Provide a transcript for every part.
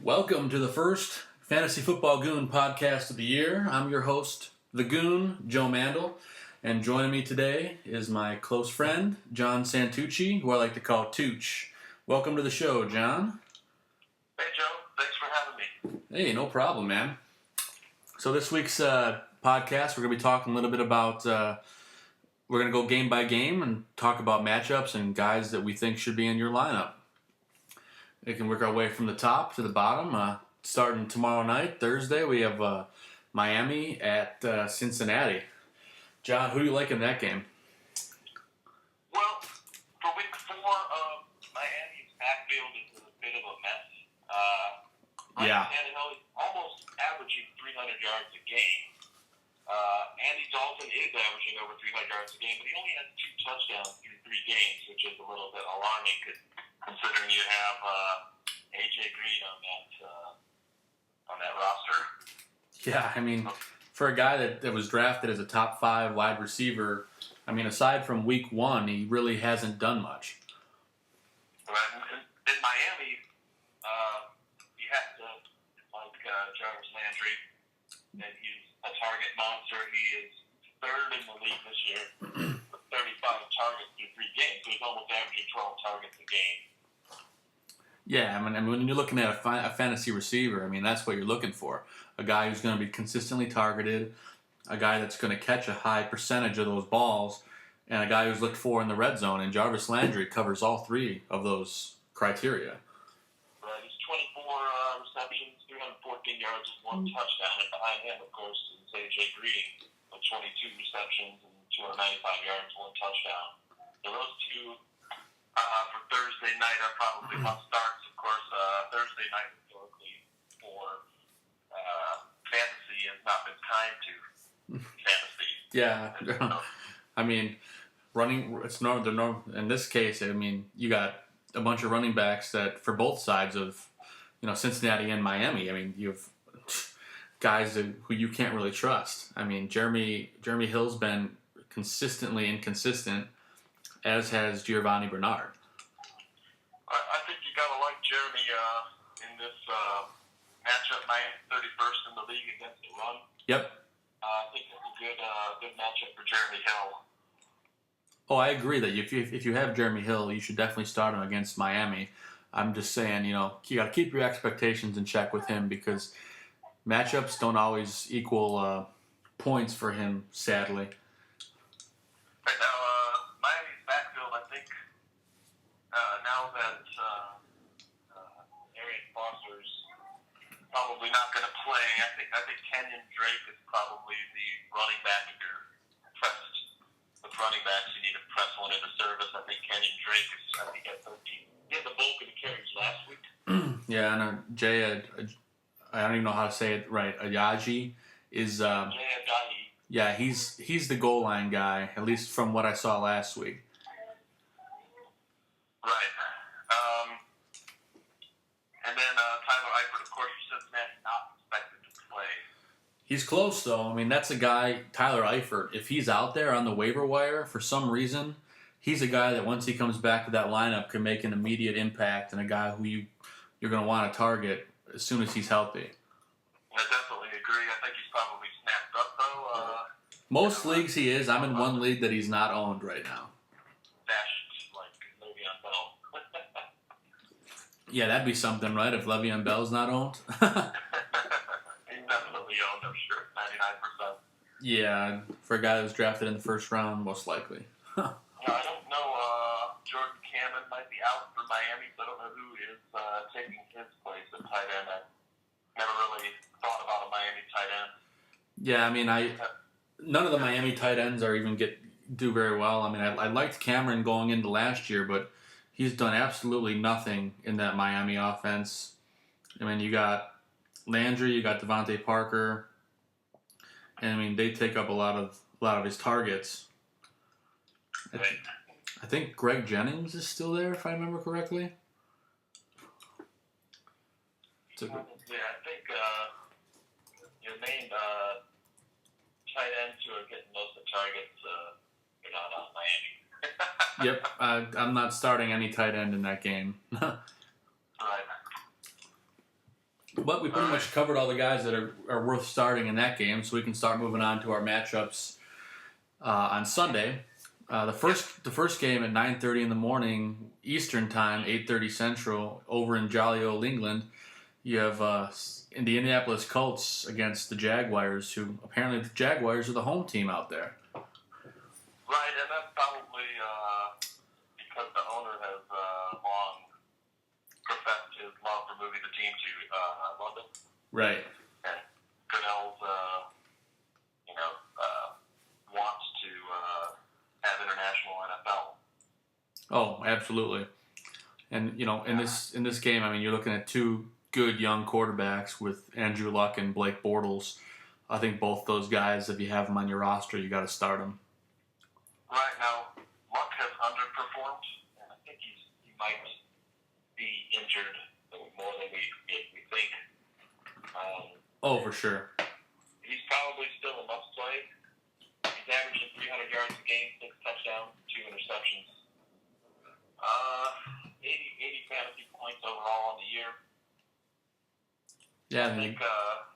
Welcome to the first Fantasy Football Goon podcast of the year. I'm your host, the Goon, Joe Mandel, and joining me today is my close friend, John Santucci, who I like to call Tooch. Welcome to the show, John. Hey, Joe. Thanks for having me. Hey, no problem, man. So this week's podcast, we're going to be talking a little bit about, we're going to go game by game and talk about matchups and guys that we think should be in your lineup. We can work our way from the top to the bottom. Starting tomorrow night, Thursday, we have Miami at Cincinnati. John, who do you like in that game? Well, for week 4, Miami's backfield is a bit of a mess. Yeah. Tannehill is almost averaging 300 yards a game. Andy Dalton is averaging over 300 yards a game, but he only has 2 touchdowns through 3 games, which is a little bit alarming considering you have A.J. Green on that roster. Yeah, I mean, for a guy that was drafted as a top 5 wide receiver, I mean, aside from week 1, he really hasn't done much. Right. In Miami, you have to, like Jarvis Landry, and he's a target monster. He is 3rd in the league this year with 35 targets through 3 games, so he's almost averaging 12 targets a game. Yeah, I mean, when you're looking at a fantasy receiver, I mean, that's what you're looking for. A guy who's going to be consistently targeted, a guy that's going to catch a high percentage of those balls, and a guy who's looked for in the red zone. And Jarvis Landry covers all 3 of those criteria. Right, he's 24 receptions, 314 yards, and 1 touchdown. And behind him, of course, is A.J. Green with 22 receptions and 295 yards, 1 touchdown. So those 2 for Thursday night are probably must starts. Of course, Thursday night historically for fantasy has not been kind to fantasy. Yeah, I mean, it's normal. In this case, I mean, you got a bunch of running backs that for both sides of, Cincinnati and Miami. I mean, you have guys who you can't really trust. I mean, Jeremy Hill's been consistently inconsistent, as has Giovanni Bernard. I think you got to like Jeremy in this matchup. Miami's 31st in the league against the run. Yep. I think it's a good matchup for Jeremy Hill. Oh, I agree that if you have Jeremy Hill, you should definitely start him against Miami. I'm just saying, you got to keep your expectations in check with him because matchups don't always equal points for him, sadly. Right now, Miami's backfield, I think, now that Arian Foster's probably not going to play, I think Kenyon Drake is probably the running back. If you're pressed with running backs, you need to press one into service. I think Kenyon Drake is, I think, at 13. He had the bulk of the carries last week. Yeah, and Jay, I don't even know how to say it right. Ayaji is. Jay Ajayi. Yeah, he's the goal line guy, at least from what I saw last week. Right. And then Tyler Eifert, of course, for Cincinnati, not expected to play. He's close, though. I mean, that's a guy, Tyler Eifert, if he's out there on the waiver wire for some reason, he's a guy that once he comes back to that lineup can make an immediate impact and a guy who you're going to want to target as soon as he's healthy. I definitely agree. I think he's probably snapped up, though. Most leagues he is. I'm in one league that he's not owned right now. Dashed like Le'Veon Bell. Yeah, that'd be something, right? If Le'Veon Bell's not owned. He's definitely owned, I'm sure. 99%. Yeah, for a guy that was drafted in the first round, most likely. I don't know. Jordan Cameron might be out for Miami, so I don't know who is taking his place at tight end. I never really thought about a Miami tight end. Yeah, I mean, none of the Miami tight ends are even do very well. I mean, I liked Cameron going into last year, but he's done absolutely nothing in that Miami offense. I mean, you got Landry, you got Devontae Parker, and I mean they take up a lot of his targets. Right. I think Greg Jennings is still there, if I remember correctly. Yeah, I think your main tight ends who are getting most of the targets are not on Miami. Yep, I'm not starting any tight end in that game. Right. But we pretty much covered all the guys that are worth starting in that game, so we can start moving on to our matchups on Sunday. The first game at 9:30 in the morning Eastern time, 8:30 Central, over in jolly old England. You have in the Indianapolis Colts against the Jaguars, who apparently the Jaguars are the home team out there. Right, and that's probably because the owner has long professed his love for moving the team to London. Right. And Goodell's, wants to have international NFL. Oh, absolutely. And in this game, I mean, you're looking at two good young quarterbacks with Andrew Luck and Blake Bortles. I think both those guys, if you have them on your roster, you got to start them. Right now, Luck has underperformed, and I think he might be injured more than we think. For sure. He's probably still a must-play. He's averaging 300 yards a game, 6 touchdowns, 2 interceptions. 80 fantasy points overall on the year. Yeah, I think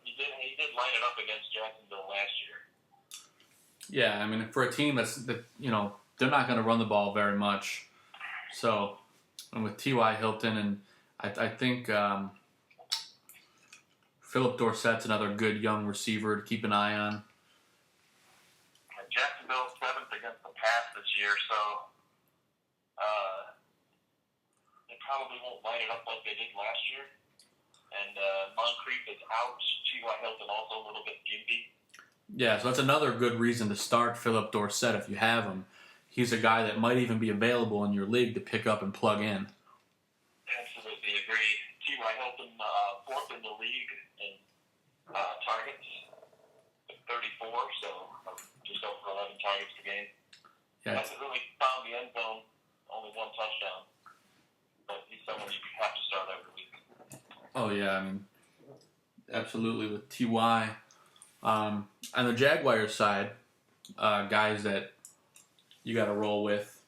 he did line it up against Jacksonville last year. Yeah, I mean, for a team that they're not going to run the ball very much. So, and with T.Y. Hilton, and I think Philip Dorsett's another good young receiver to keep an eye on. Jacksonville's 7th against the pass this year, so they probably won't line it up like they did last year. And Moncrief is out. T.Y. Hilton also a little bit gimpy. Yeah, so that's another good reason to start Philip Dorsett if you have him. He's a guy that might even be available in your league to pick up and plug in. Absolutely agree. T.Y. Hilton, 4th in the league in targets, 34, so just over 11 targets per game. Yeah. Hasn't really found the end zone, only 1 touchdown. But he's someone you have to start every week. Oh, yeah, I mean, absolutely with T.Y. On the Jaguars side, guys that you got to roll with.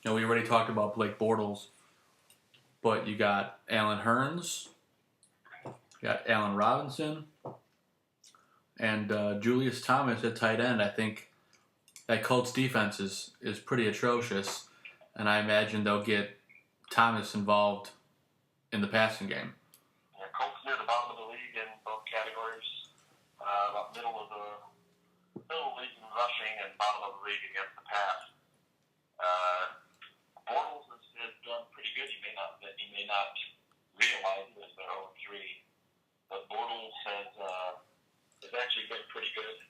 We already talked about Blake Bortles, but you got Allen Hurns, you got Allen Robinson, and Julius Thomas at tight end. I think that Colts defense is pretty atrocious, and I imagine they'll get Thomas involved in the passing game. Yeah, Colts near the bottom of the league in both categories. About middle of the league in rushing and bottom of the league against the pass. Bortles has done pretty good. You may not realize it as they're 0-3, but Bortles has actually been pretty good.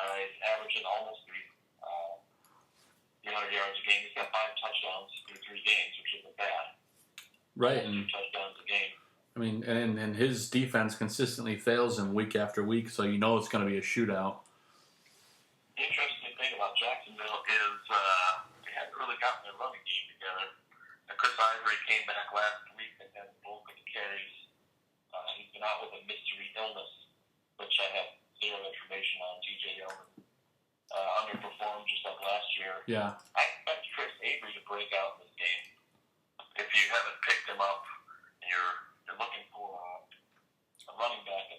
He's averaging almost 300 yards a game. He's got 5 touchdowns through 3 games, which isn't bad. Right. 2 touchdowns a game. I mean, and his defense consistently fails him week after week, so you know it's going to be a shootout. The interesting thing about Jacksonville is they haven't really gotten their running game together. Chris Ivory came back last week and had the bulk of the carries. He's been out with a mystery illness, which I have 0 information on. TJ Yeldon underperformed just like last year. Yeah. I expect Chris Avery to break out in this game. If you haven't picked him up and you're looking for a running back, and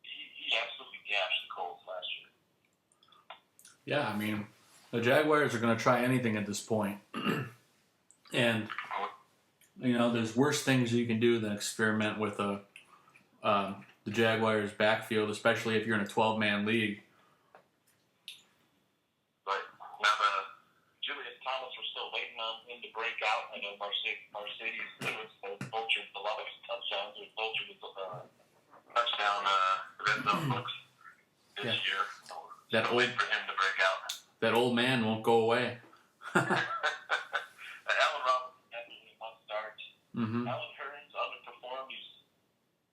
he absolutely gashed the Colts last year. Yeah, I mean, the Jaguars are going to try anything at this point. And, there's worse things you can do than experiment with the Jaguars' backfield, especially if you're in a 12-man league. Right. Now, Julius Thomas, we're still waiting on him to break out. I know Mercedes Lewis has vultured a lot of his touchdowns. He's vultured his touchdown red zone books this year. So wait for him to break out. That old man won't go away. Allen Robinson definitely must start. Mm-hmm. Allen Hurns underperformed. He's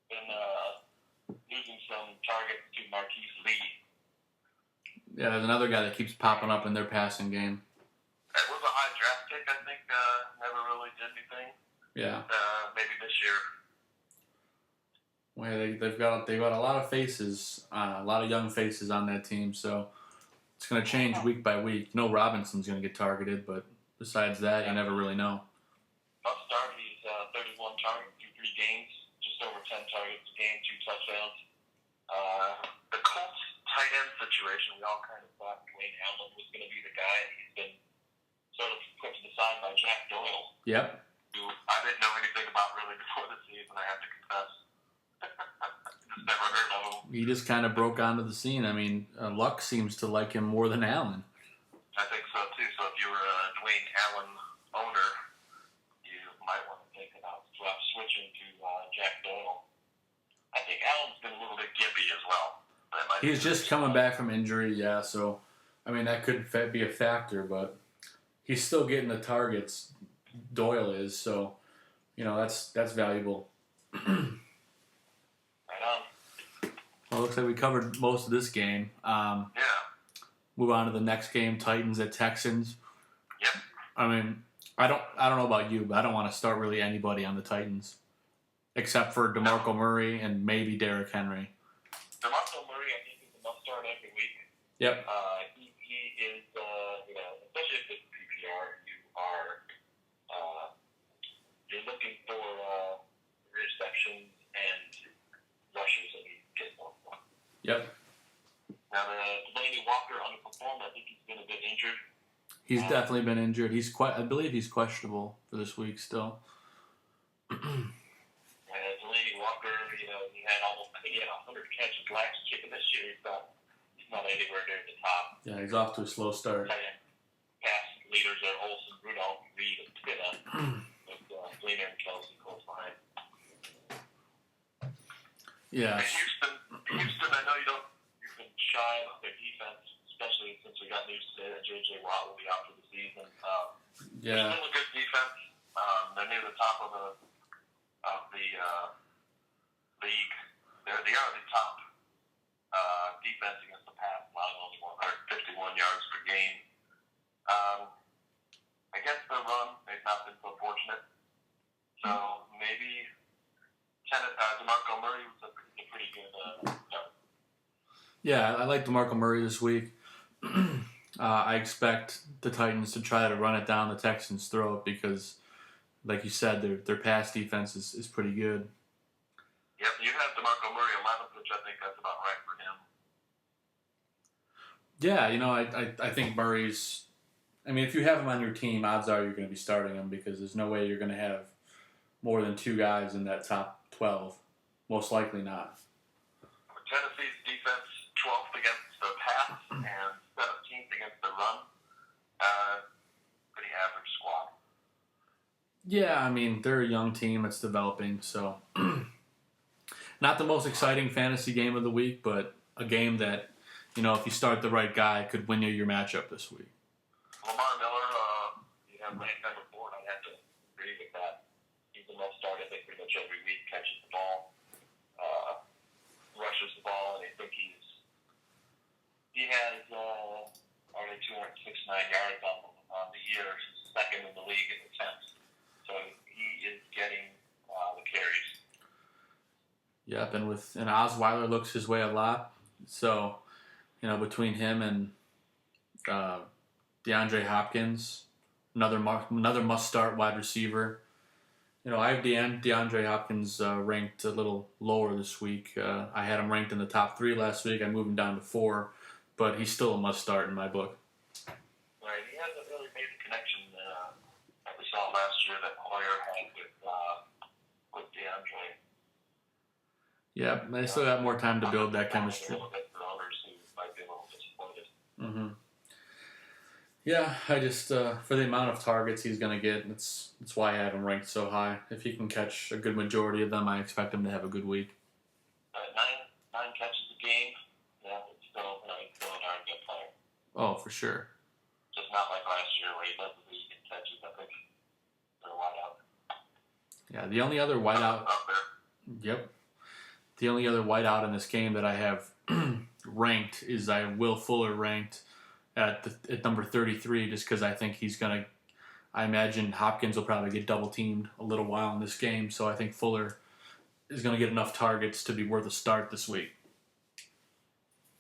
been losing some targets to Marquise Lee. Yeah, there's another guy that keeps popping up in their passing game. It was a high draft pick, I think. Never really did anything. Yeah. Maybe this year. Well, they've got a lot of faces, a lot of young faces on that team, so it's going to change week by week. Robinson's going to get targeted, but besides that, you never really know. Must start. He's 31 targets through 3 games, just over 10 targets a game, 2 touchdowns. The Colts tight end situation, we all kind of thought Dwayne Allen was going to be the guy, and he's been sort of put to the side by Jack Doyle. Yep. Who I didn't know anything about really before the season, I have to confess. Just never heard of him. He just kind of broke onto the scene. I mean, Luck seems to like him more than Allen. I think so, too. So if you were a Dwayne Allen owner, you might want to think about switching to Jack Doyle. I think Allen's been a little bit gimpy as well. He's just coming back from injury, yeah. So, I mean, that could be a factor, but he's still getting the targets. Doyle is, so that's valuable. Right on. Well, it looks like we covered most of this game. Yeah. Move on to the next game, Titans at Texans. Yep. I mean, I don't know about you, but I don't want to start really anybody on the Titans, except for DeMarco Murray and maybe Derrick Henry. DeMarco Murray, I think, is a must start every week. Yep. He is, especially if it's PPR, you're looking for receptions and rushes that he gets more from. Yep. Now, Delaney Walker underperformed. I think he's been a bit injured. He's definitely been injured. I believe he's questionable for this week still. Delaney Walker, he had almost, I think he had 100 catches last year. This year, he's not anywhere near the top. Yeah, he's off to a slow start. Pass leaders are Olsen, Rudolph, Reed, and Pitta, with Fleener and Kelsey close behind. Yeah. And Houston, I know you've been shy about their defense, especially since we got news today that J.J. Watt will be out for the season. Yeah. They're still a good defense. They're near the top of the league. They are the top defense against the pass, allowing only 151 yards per game. Against the run, they've not been so fortunate. So maybe DeMarco Murray was a pretty good start. Yeah, I like DeMarco Murray this week. I expect the Titans to try to run it down the Texans' throat because, like you said, their pass defense is pretty good. Yep, you have DeMarco Murray 11th, which I think that's about right for him. Yeah, I think Murray's. I mean, if you have him on your team, odds are you're going to be starting him because there's no way you're going to have more than 2 guys in that top 12. Most likely not. Tennessee's defense 12th against the pass and 17th against the run. Pretty average squad. Yeah, I mean, they're a young team that's developing, so not the most exciting fantasy game of the week, but a game that, if you start the right guy, could win you your matchup this week. Lamar Miller, you have ranked number 4, and I'd have to agree with that. He's the most start, I think, pretty much every week, catches the ball, rushes the ball, and I think he has already 269 yards on the year. He's second in the league in attempts. So he is getting the carries. Yep, and Osweiler looks his way a lot. So, between him and DeAndre Hopkins, another must-start wide receiver. I have DeAndre Hopkins ranked a little lower this week. I had him ranked in the top 3 last week. I moved him down to 4, but he's still a must-start in my book. Right, he hasn't really made the connection that we saw last year that Hoyer had with DeAndre. Yeah, they still got more time to build that chemistry. A little bit for others who might be a little disappointed. Mm-hmm. Yeah, I just for the amount of targets he's going to get, that's why I have him ranked so high. If he can catch a good majority of them, I expect him to have a good week. 9 catches a game. Yeah, it's still a darn good player. Oh, for sure. Just not like last year where he led the league in catches. I think they're wide out. Yeah, the only other wideout. Up there. Yep. The only other wideout in this game that I have ranked is I have Will Fuller ranked at number 33, just because I think he's gonna. I imagine Hopkins will probably get double teamed a little while in this game, so I think Fuller is gonna get enough targets to be worth a start this week.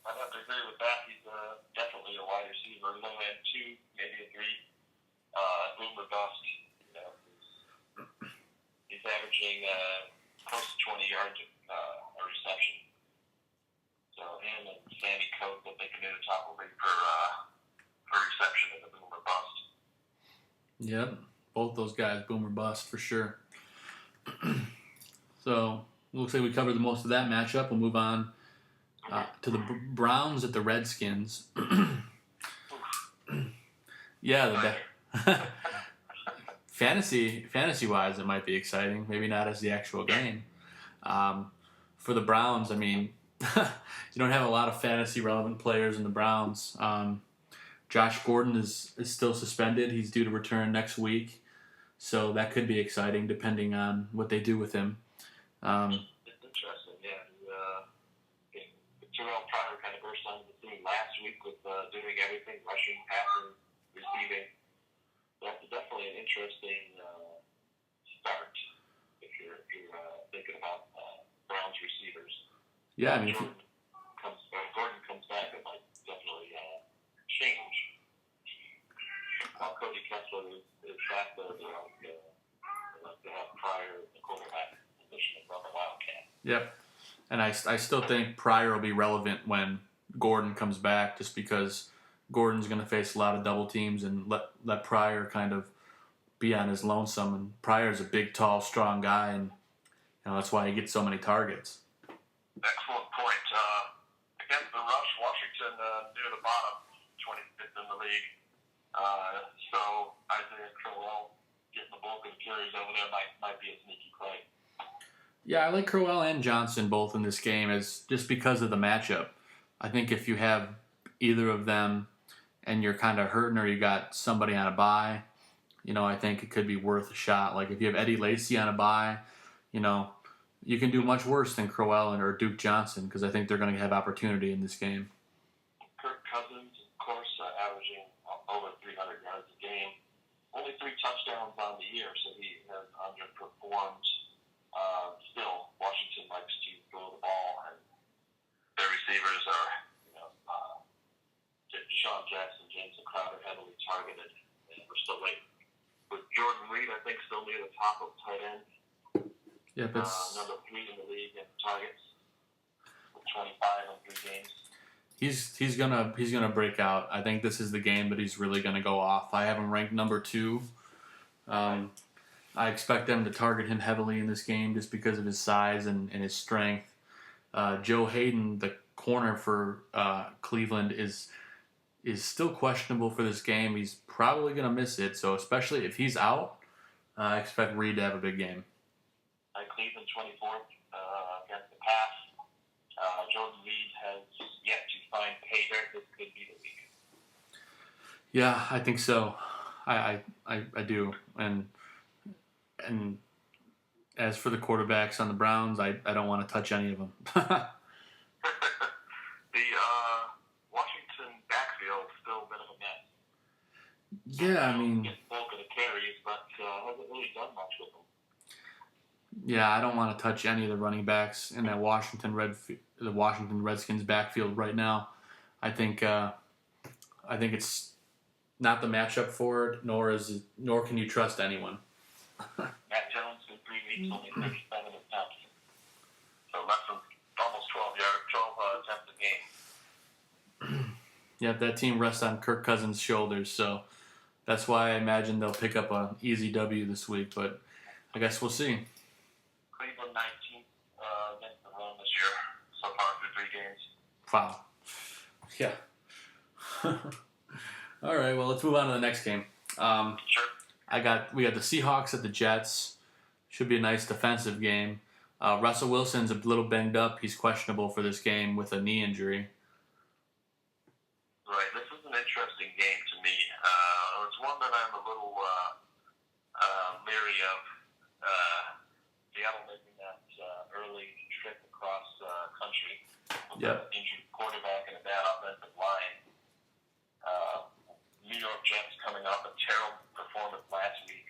I'd have to agree with that. He's definitely a wide receiver. He's only had 2, maybe a 3. Boom or bust. He's averaging close to 20 yards Yep. Both those guys, boom or bust for sure. So looks like we covered the most of that matchup. We'll move on to the Browns at the Redskins. Yeah, fantasy wise, it might be exciting. Maybe not as the actual game. For the Browns, I mean, you don't have a lot of fantasy relevant players in the Browns. Josh Gordon is still suspended. He's due to return next week. So that could be exciting depending on what they do with him. It's interesting, yeah. Terrell Pryor kind of burst onto the scene last week with doing everything, rushing, passing, receiving. That's definitely an interesting start if you're thinking about Browns receivers. Yeah, I mean, Gordon comes back, it might definitely change. While Cody Kessler is back there, they like to have Pryor in the quarterback position above the Wildcat. Yep. And I still think Pryor will be relevant when Gordon comes back, just because Gordon's going to face a lot of double teams and let Pryor kind of be on his lonesome. And Pryor's a big, tall, strong guy, and that's why he gets so many targets. Excellent point. Against the rush, Washington near the bottom, 25th in the league. So Isaiah Crowell getting the bulk of the carries over there might be a sneaky play. Yeah, I like Crowell and Johnson both in this game just because of the matchup. I think if you have either of them and you're kind of hurting or you got somebody on a bye, I think it could be worth a shot. Like if you have Eddie Lacy on a bye, you can do much worse than Crowell or Duke Johnson, because I think they're going to have opportunity in this game. Kirk Cousins, of course, averaging over 300 yards a game. Only 3 touchdowns on the year, so he has underperformed. Still, Washington likes to throw the ball, and their receivers are, Deshaun Jackson, James Crowder heavily targeted, and we're still waiting. With Jordan Reed, I think, still near the top of tight end. Yep, it's number 3 in the league in targets, with 25 in 3 games. He's gonna break out. I think this is the game that he's really gonna go off. I have him ranked number 2. I expect them to target him heavily in this game just because of his size and his strength. Joe Hayden, the corner for Cleveland, is still questionable for this game. He's probably gonna miss it. So especially if he's out, I expect Reed to have a big game. Cleveland 24th against the pass. Jordan Reed has yet to find pay dirt. This could be the week. Yeah, I think so. I do. And as for the quarterbacks on the Browns, I don't want to touch any of them. The Washington backfield still a bit of a mess. Yeah, I mean, gets bulk of the carries, but hasn't really done much with them. Yeah, I don't want to touch any of the running backs in that Washington Redskins backfield right now. I think it's not the matchup for it, nor can you trust anyone. Matt Jones in 3 weeks, only 37 attempts, so less than almost 12 attempts a game. Yeah, that team rests on Kirk Cousins' shoulders, so that's why I imagine they'll pick up an easy W this week. But I guess we'll see. Cleveland 19th against the run this year so far through 3 games. Wow. Yeah. All right. Well, let's move on to the next game. Sure. We got the Seahawks at the Jets. Should be a nice defensive game. Russell Wilson's a little banged up. He's questionable for this game with a knee injury. Right. This is an interesting game to me. It's one that I'm a little leery of. Seattle making that early trip across country with an injured quarterback and a bad offensive line. New York Jets coming off a terrible performance last week.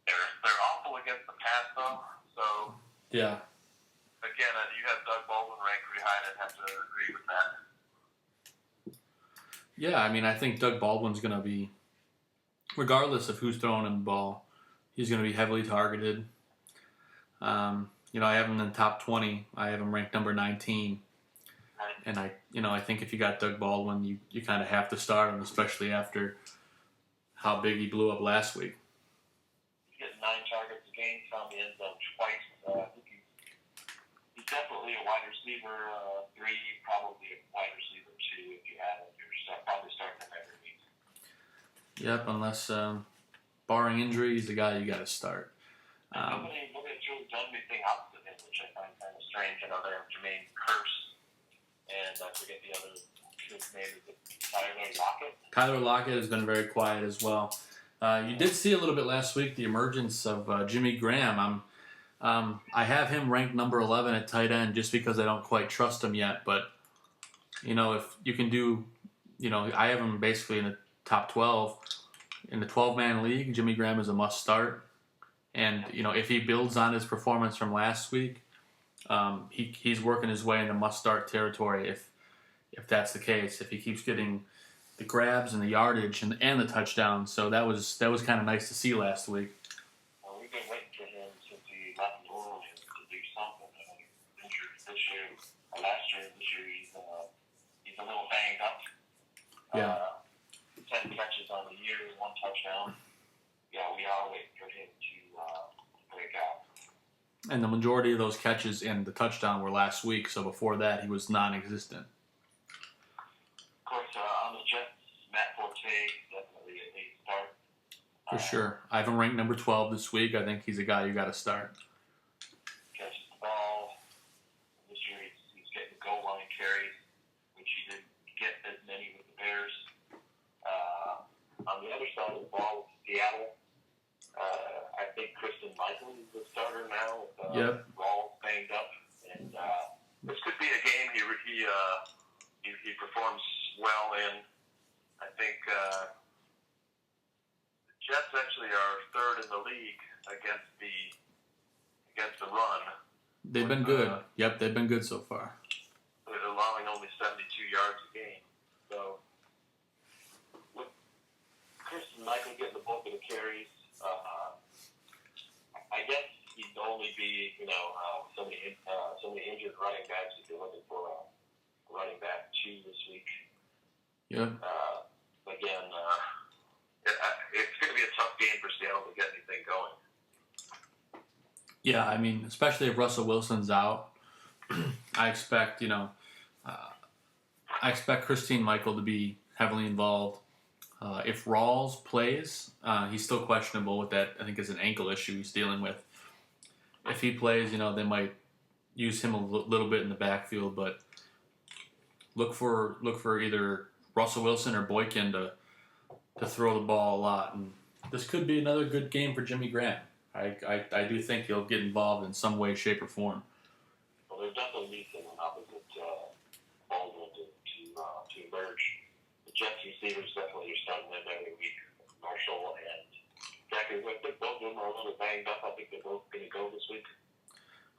They're awful against the pass, though. So yeah. Again, you have Doug Baldwin ranked pretty high, and I'd have to agree with that. Yeah, I mean, I think Doug Baldwin's going to be, regardless of who's throwing him the ball, he's going to be heavily targeted. I have him in the top 20. I have him ranked number 19. And I think if you got Doug Baldwin, you kind of have to start him, especially after how big he blew up last week. He's getting 9 targets a game, found the end zone twice. I think he's definitely a wide receiver 3, probably a wide receiver 2 if you had him. You're probably starting him every week. Yep, unless barring injury, he's the guy you got to start. Nobody's really done anything opposite him, which I find kind of strange. I know they're Jermaine Curse, and I forget the other kid's name. Is it Tyler Lockett? Tyler Lockett has been very quiet as well. You did see a little bit last week the emergence of Jimmy Graham. I have him ranked number 11 at tight end just because I don't quite trust him yet. But, if you can do, I have him basically in the top 12. In the 12-man league, Jimmy Graham is a must start. And, if he builds on his performance from last week, he's working his way into must start territory if that's the case. If he keeps getting the grabs and the yardage and the touchdowns. So that was kind of nice to see last week. Well, we've been waiting for him since he left New Orleans to do something. I mean, injured this year, or last year, this year he's a little banged up. Yeah. 10 catches on the year, 1 touchdown. Yeah, we are waiting for him to break out. And the majority of those catches and the touchdown were last week, so before that he was non-existent. Of course, on the Jets, Matt Forte, definitely a late start. For sure. I have him ranked number 12 this week. I think he's a guy you got to start. Catches the ball. This year he's getting goal line carries, which he didn't get as many with the Bears. On the other side of the ball, Seattle. I think Christian Michael is the starter now. With Rawls banged up, and this could be a game he performs well in. I think the Jets actually are 3rd in the league against the run. They've been good. Yep, they've been good so far. They're allowing only 72 yards a game. So with Christian Michael getting the bulk of the carries, I guess he'd only be, so many injured running backs if you're looking for a running back 2 this week. Yep. Again, it's going to be a tough game for Seattle to get anything going. Yeah, I mean, especially if Russell Wilson's out, I expect, Christine Michael to be heavily involved. If Rawls plays, he's still questionable with that. I think it's an ankle issue he's dealing with. If he plays, they might use him a little bit in the backfield, but look for either Russell Wilson or Boykin to throw the ball a lot. And this could be another good game for Jimmy Graham. I do think he'll get involved in some way, shape, or form. Well, there definitely needs an opposite Baldwin to emerge. The Jets receivers definitely are starting them every week. Marshall and Decker. I think both of them are a little banged up. I think they're both going to go this week.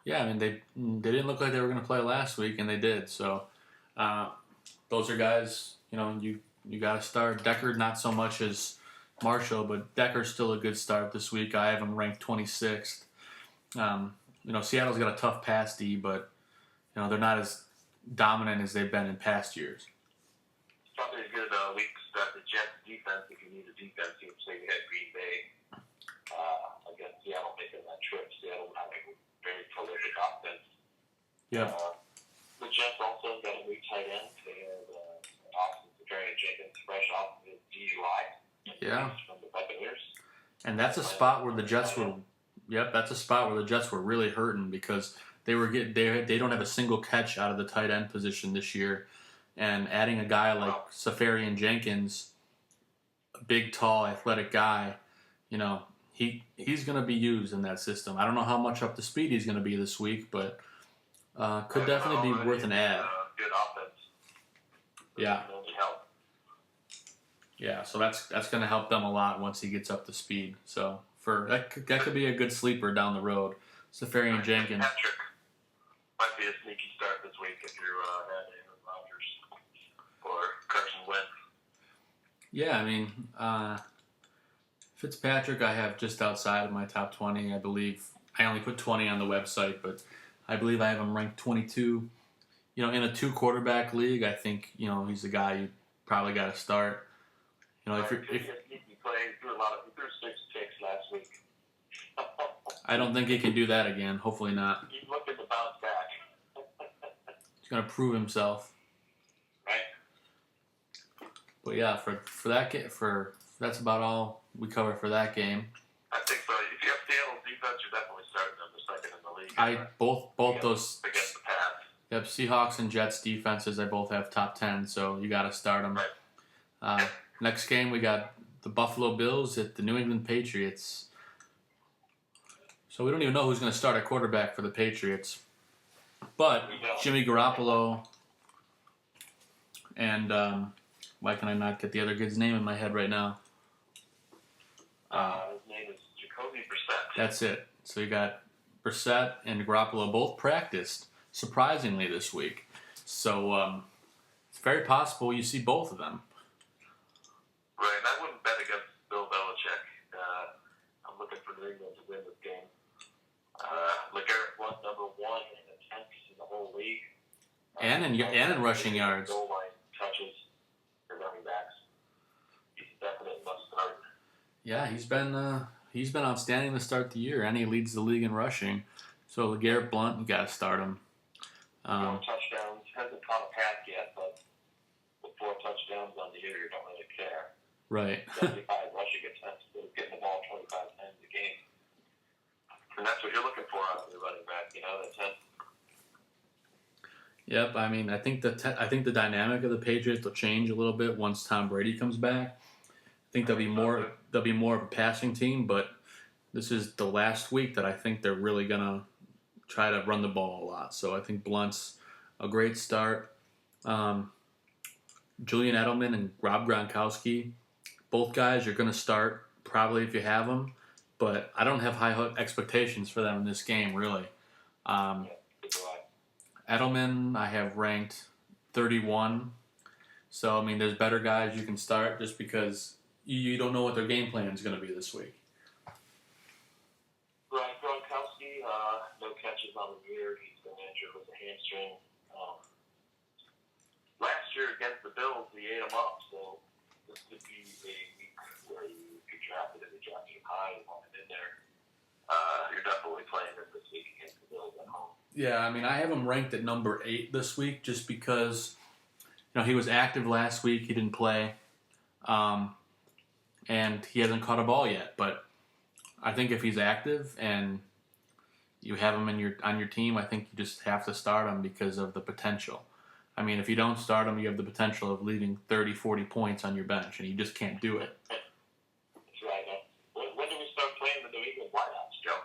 Yeah, I mean, they didn't look like they were going to play last week, and they did. So those are guys, you got to start. Decker, not so much as Marshall, but Decker's still a good start this week. I have him ranked 26th. Seattle's got a tough pass D, but they're not as dominant as they've been in past years. It's probably a good week to start the Jets defense if you need a defense. You say you had Green Bay against Seattle making that trip. Seattle not a very prolific offense. Yeah. The Jets also got a new tight end. They had Austin Jenkins fresh off his DUI. Yeah. From the Buccaneers. And that's a spot where the Jets were. Yep, that's a spot where the Jets were really hurting because they don't have a single catch out of the tight end position this year, and adding a guy like Safarian Jenkins, a big, tall, athletic guy, he's going to be used in that system. I don't know how much up to speed he's going to be this week, but could definitely be worth an ad. Good offense. Yeah. Yeah, so that's going to help them a lot once he gets up to speed. So that could be a good sleeper down the road. Safarian Jenkins. Patrick might be a sneaky start this week if you're at Aaron Rodgers or Carson Wentz. Yeah, I mean, Fitzpatrick I have just outside of my top 20. I believe I only put 20 on the website, but I believe I have him ranked 22. In a 2-quarterback league, I think he's the guy you probably got to start. If you're play. He threw 6 picks last week. I don't think he can do that again. Hopefully not. He's looking to bounce back. He's gonna prove himself. Right. But yeah, for that that's about all we cover for that game. I think so. If you have Seattle's defense, you're definitely starting them. They're second in the league. Both those against the pass. Yep, Seahawks and Jets defenses. I both have top 10, so you got to start them. Right. Next game we got the Buffalo Bills at the New England Patriots. So we don't even know who's going to start at quarterback for the Patriots, but Jimmy Garoppolo and why can I not get the other kid's name in my head right now? His name is Jacoby Brissett. That's it. So you got Brissett and Garoppolo both practiced, surprisingly, this week. So it's very possible you see both of them. Right, and I wouldn't bet against Bill Belichick. I'm looking for New England to win this game. LeGarrette Blount, number 1 in attempts in the whole league. And in rushing yards. Goal line touches for running backs. He's a definite must start. Yeah, he's been outstanding to start the year, and he leads the league in rushing. So LeGarrette Blount, you got to start him. 4 touchdowns, hasn't caught a pass yet, but with 4 touchdowns on the year, you don't really care. Right. 75 rushing attempts, so getting the ball 25 times a game. And that's what you're looking for out of your running back, that 10. Yep, I mean, I think the dynamic of the Patriots will change a little bit once Tom Brady comes back. I think they'll be more of a passing team, but this is the last week that I think they're really gonna try to run the ball a lot. So I think Blunt's a great start. Julian Edelman and Rob Gronkowski, both guys you're gonna start probably if you have them, but I don't have high expectations for them in this game really. Edelman I have ranked 31. So, I mean, there's better guys you can start just because you don't know what their game plan is going to be this week. Right, Gronkowski, no catches on the year. He's been injured with a hamstring. Last year against the Bills, he ate him up. So this could be a week where you draft it if you draft him high and want it in there. You're definitely playing it this week against the Bills at home. Yeah, I mean, I have him ranked at number 8 this week just because, he was active last week. He didn't play. And he hasn't caught a ball yet. But I think if he's active and you have him on your team, I think you just have to start him because of the potential. I mean, if you don't start him, you have the potential of leaving 30, 40 points on your bench, and you just can't do it. That's right. When do we start playing the New England wideouts, Joe?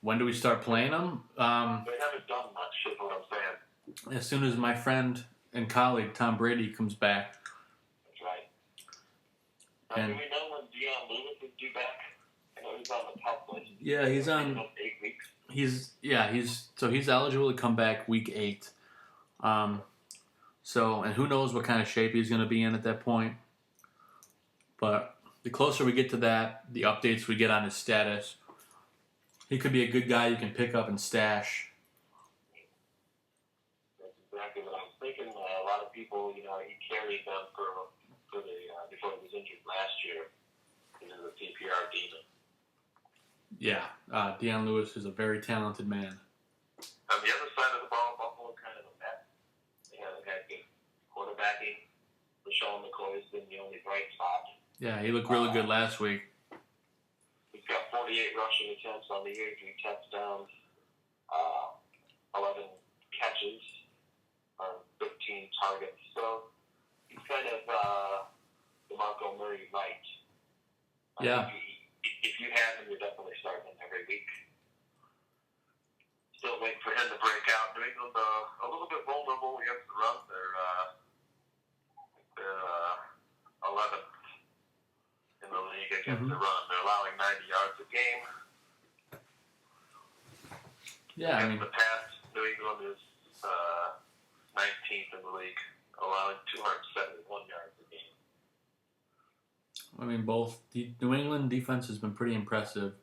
When do we start playing them? They haven't done much, is what I'm saying. As soon as my friend and colleague Tom Brady comes back. That's right. Do we know when Deion Lewis is due back? I know he's on the top list. Yeah, he's on 8 weeks. He's eligible to come back week 8. And who knows what kind of shape he's going to be in at that point. But the closer we get to that, the updates we get on his status, he could be a good guy you can pick up and stash. That's exactly what I was thinking. A lot of people, he carried them for the before he was injured last year into the PPR demon. Yeah, Deion Lewis is a very talented man. On the other side of the ball, Buffalo kind of a mess. They haven't had good quarterbacking. LaShawn McCoy has been the only bright spot. Yeah, he looked really good last week. He's got 48 rushing attempts on the year, 3 touchdowns, 11 catches on 13 targets. So he's kind of DeMarco Murray light. Yeah. If you have him, you're definitely starting him every week. Still waiting for him to break out. New England a little bit vulnerable against the run. They're 11th in the league against the run. They're allowing 90 yards a game. Yeah, I mean, the pass, New England is 19th in the league, allowing 271 yards a game. I mean, both the New England defense has been pretty impressive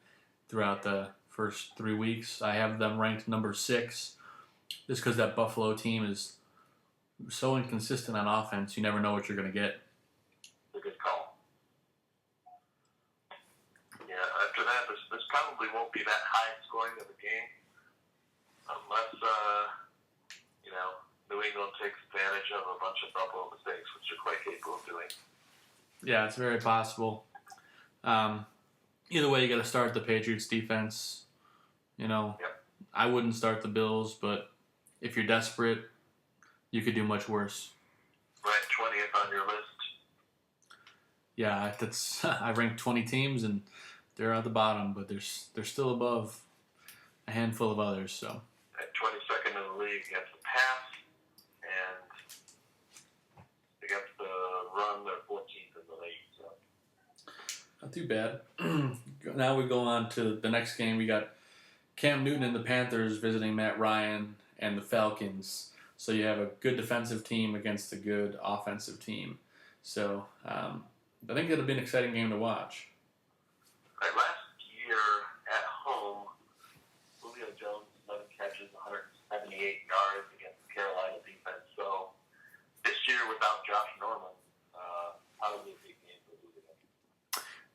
throughout the first 3 weeks. I have them ranked number 6 just because that Buffalo team is so inconsistent on offense. You never know what you're going to get. It's a good call. probably won't be that high scoring of a game unless, New England takes advantage of a bunch of Buffalo mistakes, which they're quite capable of doing. Yeah, it's very possible. Either way, you got to start the Patriots defense. Yep. I wouldn't start the Bills, but if you're desperate, you could do much worse. Right, 20th on your list. Yeah, that's I ranked 20 teams and they're at the bottom, but they're still above a handful of others. So at 22nd in the league against the pass, and against the run, they're 14th in the league. So not too bad. Now we go on to the next game. We got Cam Newton and the Panthers visiting Matt Ryan and the Falcons. So you have a good defensive team against a good offensive team. So I think it'll be an exciting game to watch. Right, last year at home, Julio Jones 11 catches, 178 yards against the Carolina defense. So this year without Josh Norman, probably a big game for Julio.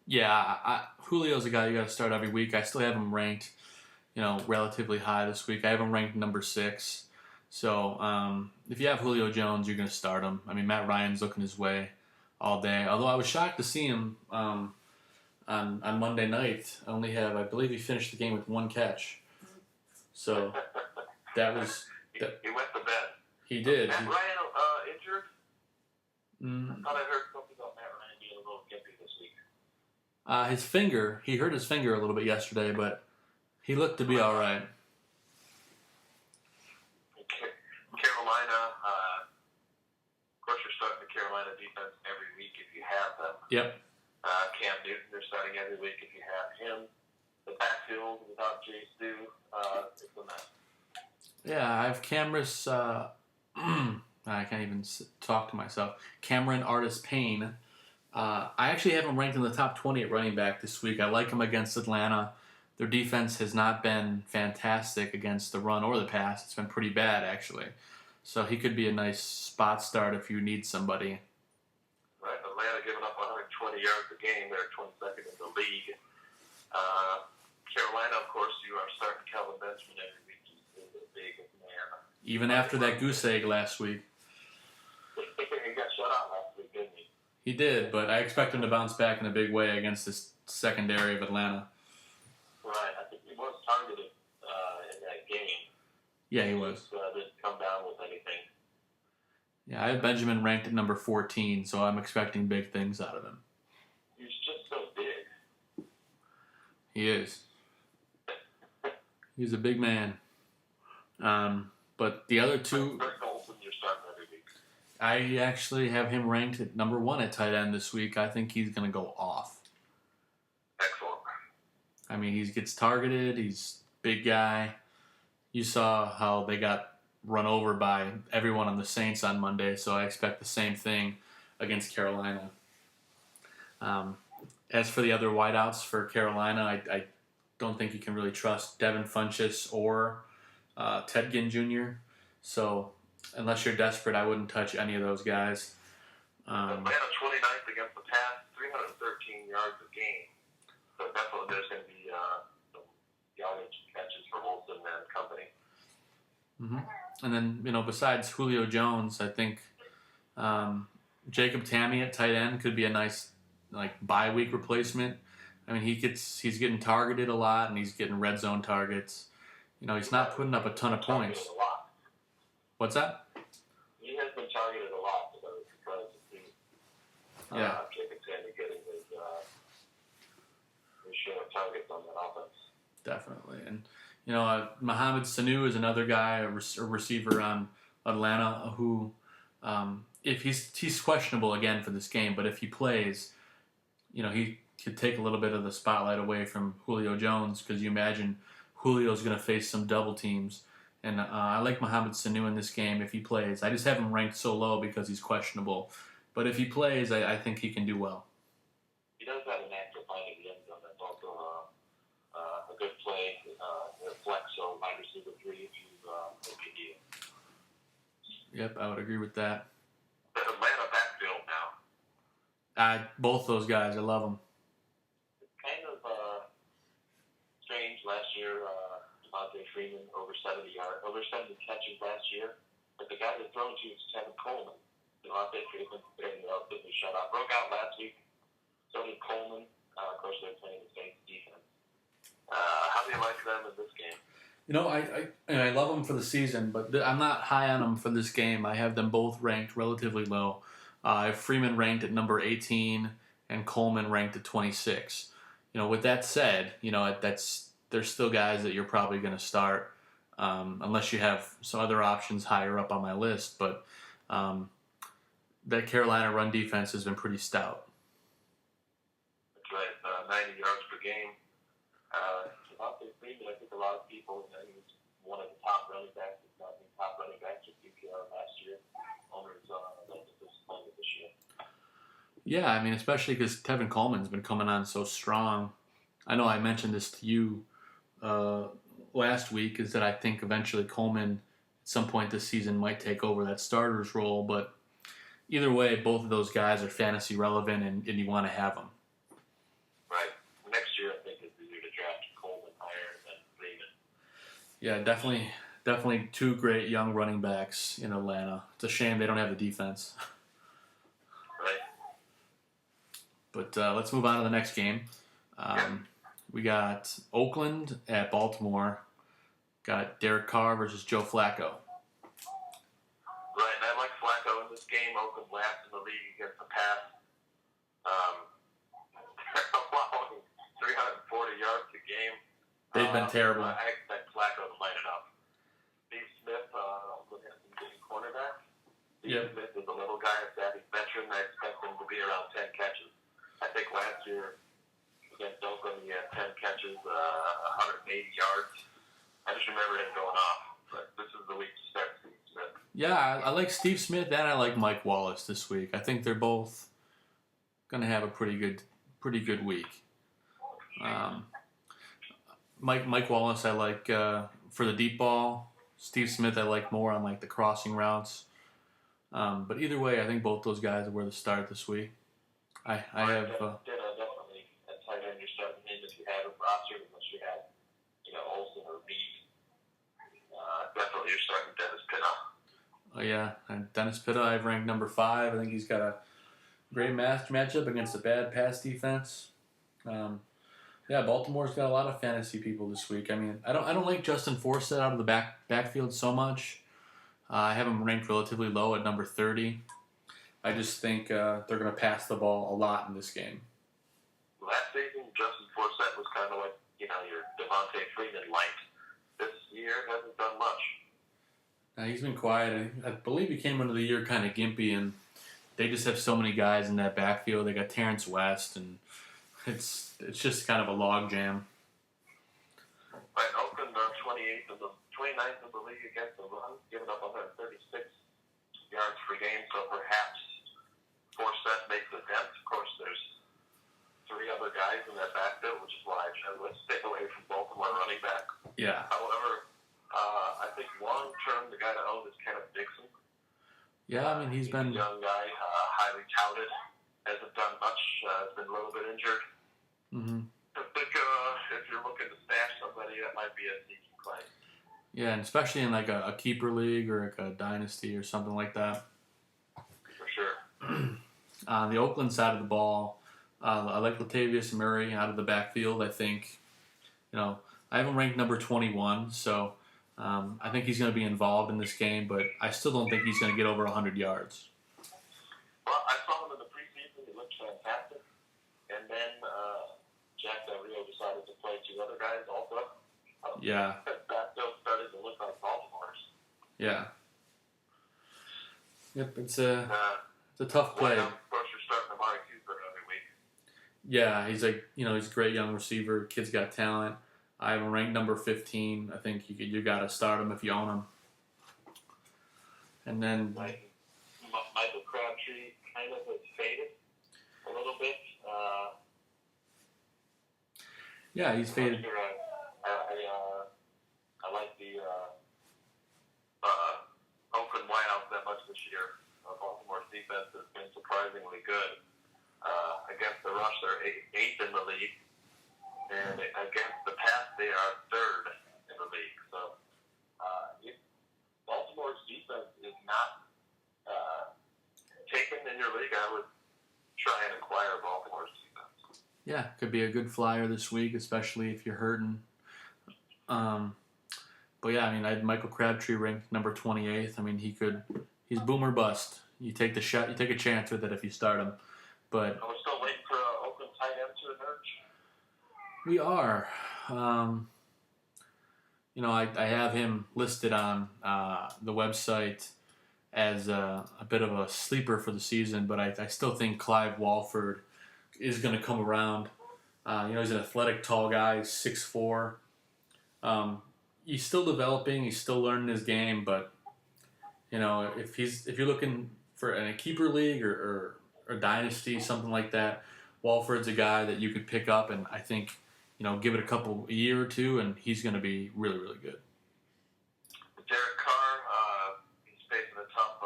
Yeah, Julio's a guy you got to start every week. I still have him ranked, relatively high this week. I have him ranked number 6. So if you have Julio Jones, you're going to start him. I mean, Matt Ryan's looking his way all day. Although I was shocked to see him on Monday night. I believe he finished the game with 1 catch. So that was... He went to bed. He did. Matt Ryan injured? I thought I heard something about Matt Ryan being a little gimpy this week. His finger, he hurt his finger a little bit yesterday, but he looked to be all right. Carolina, of course, you're starting the Carolina defense every week if you have them. Yep. Cam Newton, you're starting every week if you have him. The backfield without Jay Stu, it's a mess. Yeah, I have Cameras. I can't even talk to myself. Cameron Artis Payne. I actually have him ranked in the top 20 at running back this week. I like him against Atlanta. Their defense has not been fantastic against the run or the pass. It's been pretty bad, actually. So he could be a nice spot start if you need somebody. Right, Atlanta giving up 120 yards a game. They're 22nd in the league. Carolina, of course, you are starting Calvin Benjamin every week. He's a big man. Even after that goose egg last week. He got shut out last week, didn't he? He did, but I expect him to bounce back in a big way against this secondary of Atlanta. Right, I think he was targeted in that game. Yeah, he was. Didn't come down with anything. Yeah, I have Benjamin ranked at number 14, so I'm expecting big things out of him. He's just so big. He is. He's a big man. But the other two... Greg Olsen, you're starting every week. I actually have him ranked at number 1 at tight end this week. I think he's going to go off. Excellent. I mean, he gets targeted. He's a big guy. You saw how they got run over by everyone on the Saints on Monday, so I expect the same thing against Carolina. As for the other wideouts for Carolina, I don't think you can really trust Devin Funchess or Ted Ginn Jr. So unless you're desperate, I wouldn't touch any of those guys. Atlanta 29th against the pass, 313 yards a game. So definitely there's going to be some yardage catches for Olsen and company. Mm-hmm. And then, besides Julio Jones, I think Jacob Tamme at tight end could be a nice bye week replacement. I mean, he's getting targeted a lot, and he's getting red zone targets. He's not putting up a ton of points. A lot. What's that? He has been targeted a lot, so it's surprising to see. Yeah. Jacob Tamme getting his share of targets on that offense. Definitely. And, Mohamed Sanu is another guy, a receiver on Atlanta, who, if he's questionable again for this game, but if he plays, he could take a little bit of the spotlight away from Julio Jones, because you imagine Julio's going to face some double teams. And I like Mohamed Sanu in this game if he plays. I just have him ranked so low because he's questionable. But if he plays, I think he can do well. He does have a knack for finding the end zone. That's also a good play. Flex or wide receiver 3 if you make a deal. Yep, I would agree with that. The Atlanta backfield now. Both those guys, I love them. It's kind of Freeman over 70 catches last year. But the guy they're throwing to is Tevin Coleman. I think he's been relatively shut out. Broke out last week. So did Coleman. Of course, they're playing the Saints defense. How do you like them in this game? I love them for the season, but I'm not high on them for this game. I have them both ranked relatively low. I have Freeman ranked at number 18 and Coleman ranked at 26. With that said, there's still guys that you're probably going to start unless you have some other options higher up on my list. But that Carolina run defense has been pretty stout. That's right, 90 yards per game. Devontae Freeman, I think a lot of people, he was one of the top running backs, if not the top running backs with PPR last year. Owners disappointed this year. Yeah, especially because Tevin Coleman's been coming on so strong. I know I mentioned this to you last week, is that I think eventually Coleman at some point this season might take over that starter's role, but either way, both of those guys are fantasy relevant and you want to have them. Right. Next year, I think, is the year to draft Coleman higher than Freeman. Yeah, definitely two great young running backs in Atlanta. It's a shame they don't have the defense. Right. But let's move on to the next game. We got Oakland at Baltimore. Got Derek Carr versus Joe Flacco. Right, and I like Flacco in this game. Oakland last in the league against the pass. Allowing 340 yards a game. They've been terrible. I expect Flacco to light it up. Steve Smith, looking at some good cornerback. Steve Smith is a little guy, a savvy veteran. I expect him to be around 10 catches. I think last year against Oakland, he had 10 catches, 180 yards. I just remember him going off. But this is the week to start Steve Smith. Yeah, I like Steve Smith and I like Mike Wallace this week. I think they're both going to have a pretty good week. Mike Wallace I like for the deep ball. Steve Smith I like more on like the crossing routes. But either way, I think both those guys are where to start this week. I have definitely at tight end you're starting him if you have a roster, unless you have Olsen or Reed. Definitely you're starting Dennis Pitta. Oh yeah, and Dennis Pitta I've ranked number 5. I think he's got a great matchup against a bad pass defense. Baltimore's got a lot of fantasy people this week. I don't like Justin Forsett out of the backfield so much. I have him ranked relatively low at number 30. I just think they're going to pass the ball a lot in this game. Last season, Justin Forsett was kind of like, your Devontae Freeman light. This year hasn't done much. He's been quiet. I believe he came into the year kind of gimpy, and they just have so many guys in that backfield. They got Terrence West, and it's just kind of a log jam. Right, Oakland 29th in the league against the run, giving up 136 yards per game, so perhaps Forsett makes a dent. Of course, there's 3 other guys in that backfield, which is why I would stick away from Baltimore running back. Yeah. However, I think long-term, the guy to own is Kenneth Dixon. Yeah, he's been a young guy, highly touted, hasn't done much, has been a little bit injured. Mm-hmm. I think if you're looking to stash somebody, that might be a sneaky play. Yeah, and especially in like a keeper league or like a dynasty or something like that. For sure. On the Oakland side of the ball, I like Latavius Murray out of the backfield. I think, I have him ranked number 21, so I think he's going to be involved in this game, but I still don't think he's going to get over 100 yards. Well, I saw him in the preseason. He looked fantastic. And then Jack Del Rio decided to play 2 other guys also. Yeah. That started to look like Baltimore's. Yeah. Yep, it's a tough play. Of course, you're starting Amari Cooper every week. Yeah, he's he's a great young receiver. Kid's got talent. I have him ranked number 15. I think you got to start him if you own him. And then Michael Crabtree kind of has faded a little bit. Yeah, he's faded. Sure, I like the Oakland wideouts that much this year. Baltimore's defense has been surprisingly good. Against the rush, they're 8th in the league. And against the pass, they are 3rd in the league. So not taken in your league, I would try and acquire Baltimore's defense. Yeah, could be a good flyer this week, especially if you're hurting. But yeah, I mean, I had Michael Crabtree ranked number 28th. I mean, he's boom or bust. You take the shot, you take a chance with it if you start him. But we're still waiting for Oakland tight end to emerge. We are. I have him listed on the website as a bit of a sleeper for the season, but I still think Clive Walford is going to come around. He's an athletic, tall guy, 6'4". He's still developing. He's still learning his game, but if you're looking for in a keeper league or dynasty, something like that, Walford's a guy that you could pick up, and I think give it a year or two, and he's going to be really, really good. Derek Carr, he's facing a tough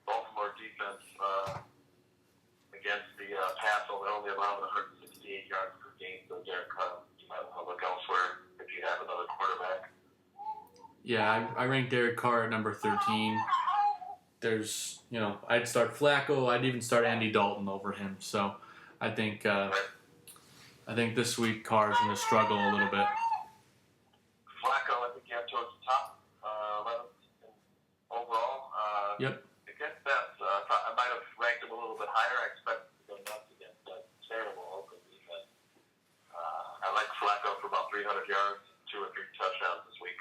Baltimore defense against the pass. Only allowing 168 yards per game. So Derek Carr, you might want to look elsewhere if you have another quarterback. Yeah, I ranked Derek Carr at number 13. There's, I'd start Flacco. I'd even start Andy Dalton over him. So I think this week Carr's going to struggle a little bit. Flacco, I think you have towards the top 11th overall. Yep. Against that, I might have ranked him a little bit higher. I expect him to go nuts against that terrible Oakland defense. I like Flacco for about 300 yards, 2 or 3 touchdowns this week.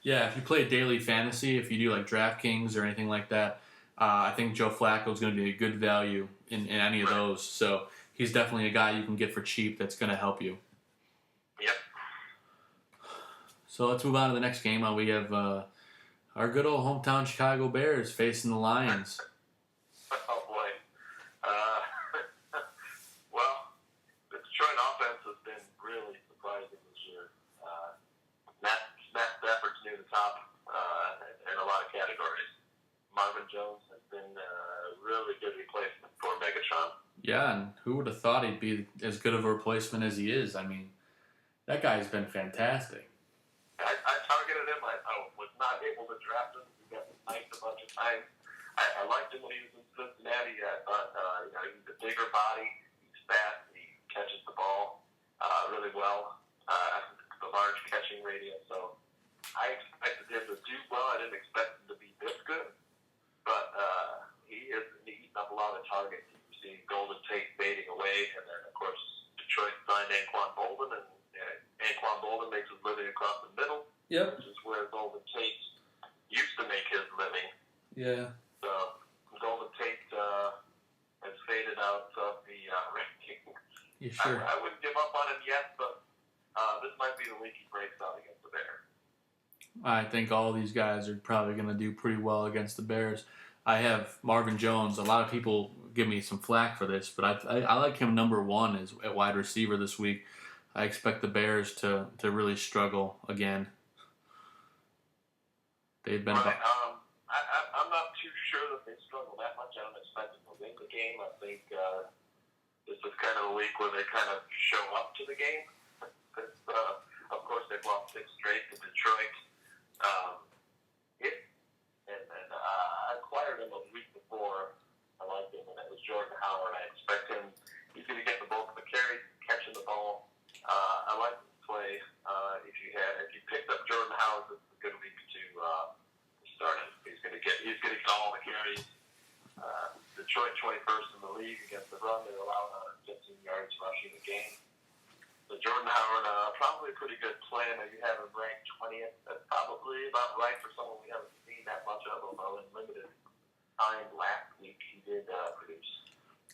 Yeah, if you play daily fantasy, if you do like DraftKings or anything like that, I think Joe Flacco is going to be a good value in any of those. So he's definitely a guy you can get for cheap that's going to help you. Yep. So let's move on to the next game. We have our good old hometown Chicago Bears facing the Lions. Oh, boy. Well, the Detroit offense has been really surprising this year. Matt Stafford's near the top in a lot of categories. Marvin Jones has been a really good replacement for Megatron. Yeah, and who would have thought he'd be as good of a replacement as he is? I mean, that guy's been fantastic. I targeted him. I was not able to draft him. He got sniped a bunch of times. I liked him when he was in Cincinnati. I thought he's a bigger body. He's fast. He catches the ball really well. The large catching radius. So I expected him to do well. I didn't expect him to be this good. But he is eating up a lot of targets. You see Golden Tate fading away. And then, of course, Detroit signed Anquan Bolden. And Anquan Bolden makes his living across the middle. Yep. Which is where Golden Tate used to make his living. Yeah. So Golden Tate has faded out of the ranking. You sure? I wouldn't give up on him yet, but this might be the week he breaks out against the Bears. I think all these guys are probably going to do pretty well against the Bears. I have Marvin Jones. A lot of people give me some flack for this, but I like him number 1 as at wide receiver this week. I expect the Bears to really struggle again. They've been. Right. I'm not too sure that they struggle that much. I don't expect them to win the game. I think this is kind of a week where they kind of show up to the game. Of course, they've lost 6 straight to Detroit. I acquired him a week before. I liked him, and it was Jordan Howard. I expect him. He's going to get the bulk of the carries, catching the ball. I like his play. If you picked up Jordan Howard, this is a good week to start him. He's going to get all the carries. Detroit 21st in the league against the run. They're allowing 115 yards rushing a game. So Jordan Howard, probably a pretty good play. I know you have him ranked 20th. That's probably about right for someone we haven't seen that much of, although in limited time last week he did produce.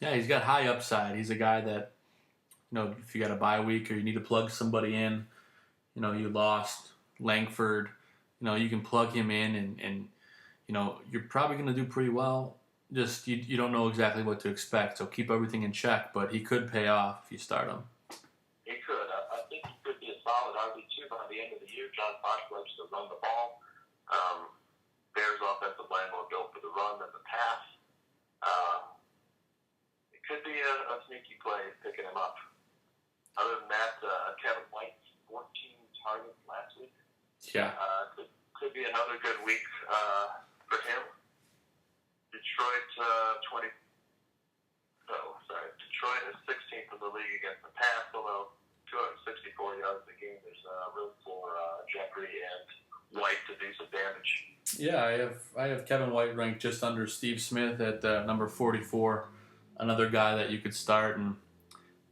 Yeah, he's got high upside. He's a guy that, if you got a bye week or you need to plug somebody in, you lost Langford, you can plug him in and you're probably going to do pretty well. Just you don't know exactly what to expect, so keep everything in check, but he could pay off if you start him. He could. I think he could be a solid RB2 by the end of the year. John Fox loves to run the ball. Bears offensive line more built for the run than the pass. It could be a sneaky play picking him up. Other than that, Kevin White, 14 targets last week. Yeah. Could be another good week for him. Detroit, Detroit is 16th in the league against the pass, although 264 yards a game. There's room for Jeffrey and White to do some damage. Yeah, I have Kevin White ranked just under Steve Smith at number 44. Another guy that you could start and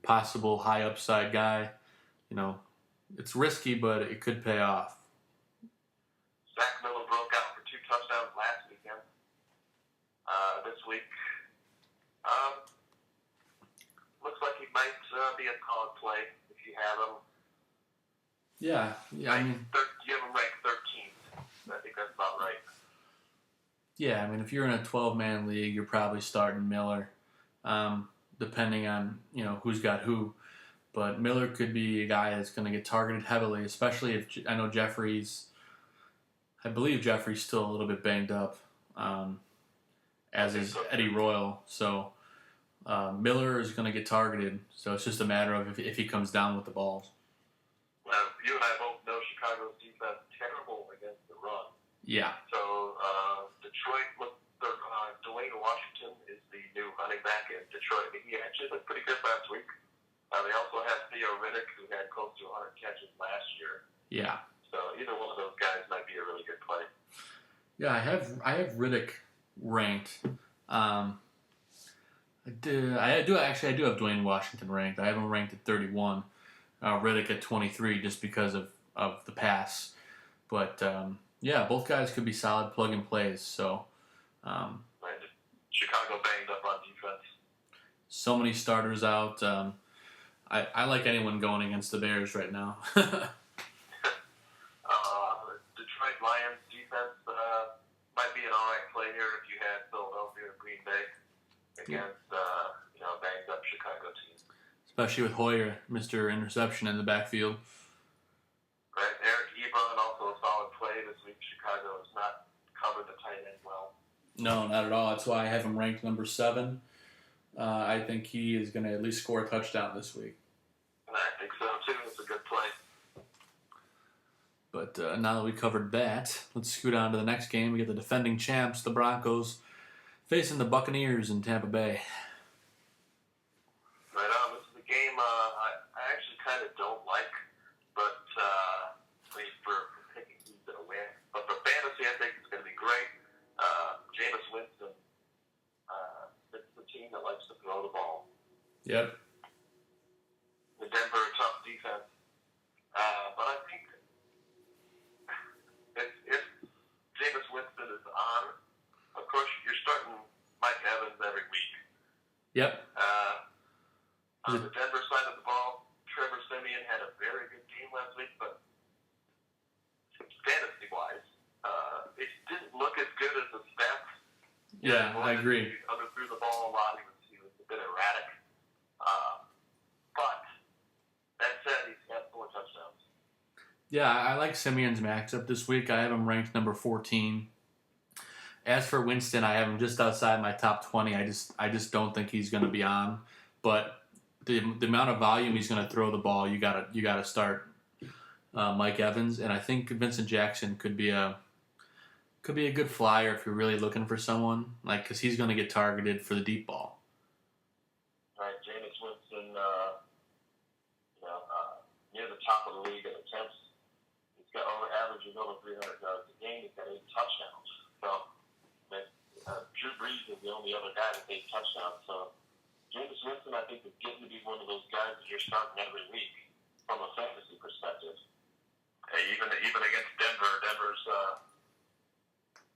possible high upside guy. You know, it's risky, but it could pay off. Zach Miller broke out for 2 touchdowns last weekend. This week, looks like he might be a solid play if you have him. Yeah, I mean, you have him ranked 13th. I think that's about right. Yeah, I mean, if you're in a 12-man league, you're probably starting Miller, depending on who's got who. But Miller could be a guy that's going to get targeted heavily, especially if I know I believe Jeffrey's still a little bit banged up, as is Eddie Royal. So Miller is going to get targeted. So it's just a matter of if he comes down with the balls. Well, you and I both know Chicago's defense terrible against the run. Yeah. So Detroit, Dwayne Washington is the new running back in Detroit. He actually looked pretty good last week. They also have Theo Riddick, who had close to 100 catches last year. Yeah. So either one of those guys might be a really good play. Yeah, I have Riddick ranked. I do have Dwayne Washington ranked. I have him ranked at 31. Riddick at 23 just because of the pass. But yeah, both guys could be solid plug-and plays. So Chicago banged up on defense. So many starters out. I like anyone going against the Bears right now. Detroit Lions defense might be an alright play here if you had Philadelphia or Green Bay against banged up Chicago team. Especially with Hoyer, Mr. Interception in the backfield. Right, Eric Ebron also a solid play this week. Chicago has not covered the tight end well. No, not at all. That's why I have him ranked number 7. I think he is going to at least score a touchdown this week. I think so too. It's a good play. But now that we covered that, let's scoot on to the next game. We get the defending champs, the Broncos, facing the Buccaneers in Tampa Bay. Right on. This is a game I actually kind of don't like, but for picking who's going to win. But for fantasy, I think it's going to be great. Jameis Winston, it's the team that likes to throw the ball. Yep. The Denver, tough defense. But I think if Jameis Winston is on, of course, you're starting Mike Evans every week. Yep. On the Denver side of the ball, Trevor Siemian had a very good game last week, but fantasy-wise, it didn't look as good as the stats. Yeah, I agree. He underthrew the ball a lot. He was a bit erratic. But that said, he's got 4 touchdowns. Yeah, I like Simeon's matchup this week. I have him ranked number 14. As for Winston, I have him just outside my top 20. I just don't think he's going to be on. But the amount of volume he's going to throw the ball, you gotta start Mike Evans, and I think Vincent Jackson could be a good flyer if you're really looking for someone, because he's going to get targeted for the deep ball. Right, Jameis Winston, near the top of the league in attempts. He's got averaging over 300 yards a game. He's got 8 touchdowns. So Drew Brees is the only other guy with 8 touchdowns. So Jameis Winston, I think, is getting to be one of those guys that you're starting every week from a fantasy perspective. Even against Denver, Denver's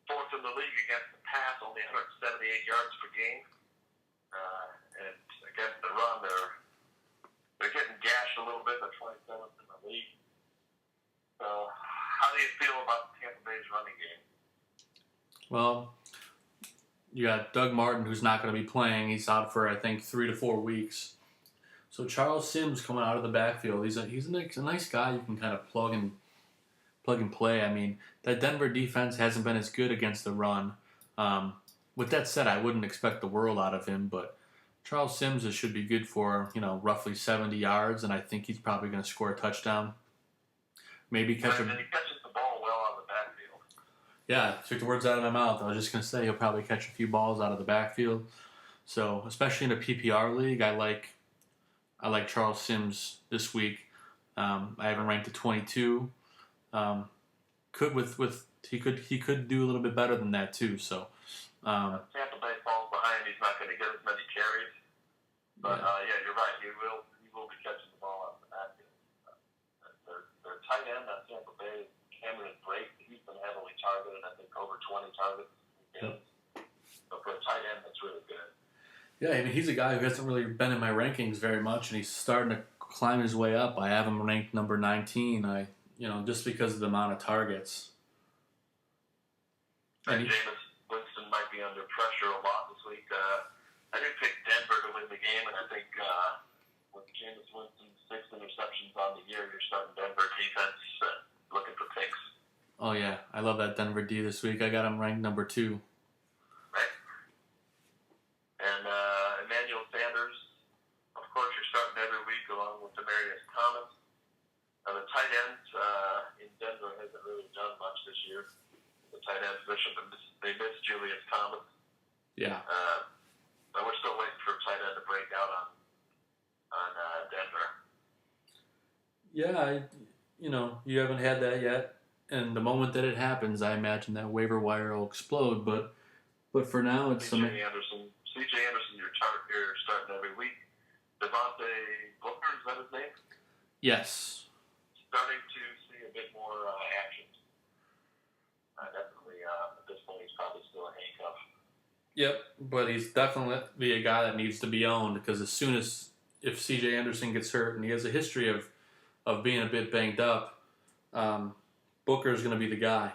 4th in the league against the pass, only 178 yards per game. And against the run, they're getting gashed a little bit. They're 27th in the league. So, how do you feel about Tampa Bay's running game? Well, you got Doug Martin, who's not going to be playing. He's out for, I think, 3 to 4 weeks. So Charles Sims coming out of the backfield. He's a nice guy you can kind of plug and play. I mean, that Denver defense hasn't been as good against the run. With that said, I wouldn't expect the world out of him, but Charles Sims should be good for, roughly 70 yards, and I think he's probably going to score a touchdown. Maybe catch him. And he catches the ball well on the backfield. Yeah, took the words out of my mouth. I was just gonna say he'll probably catch a few balls out of the backfield. So especially in a PPR league, I like Charles Sims this week. I have him ranked at 22. Could with he could do a little bit better than that too. So Tampa Bay falls behind. He's not going to get as many carries. But yeah, you're right. He will be catching the ball out of the backfield. Their tight end on Tampa Bay, Cameron Brake, he's been heavily targeted. I think over 20 targets. Yep. So for a tight end, that's really good. Yeah, I mean he's a guy who hasn't really been in my rankings very much, and he's starting to climb his way up. I have him ranked number 19. Just because of the amount of targets. And Jameis Winston might be under pressure a lot this week. I did pick Denver to win the game, and I think with Jameis Winston's 6 interceptions on the year, you're starting Denver defense looking for picks. Oh yeah, I love that Denver D this week. I got him ranked number 2. Right. And Emmanuel Sanders, of course, you're starting every week along with Demaryius Thomas. The tight ends in Denver hasn't really done much this year. The tight end position, but they missed Julius Thomas. Yeah. But we're still waiting for tight end to break out on Denver. Yeah, you haven't had that yet, and the moment that it happens, I imagine that waiver wire will explode. But for now, it's C.J. Anderson, you're starting every week. Devontae Booker, is that his name? Yes. Starting to see a bit more action. Definitely, at this point, he's probably still a handcuff. Yep, but he's definitely a guy that needs to be owned because if C.J. Anderson gets hurt, and he has a history of being a bit banged up, Booker is going to be the guy.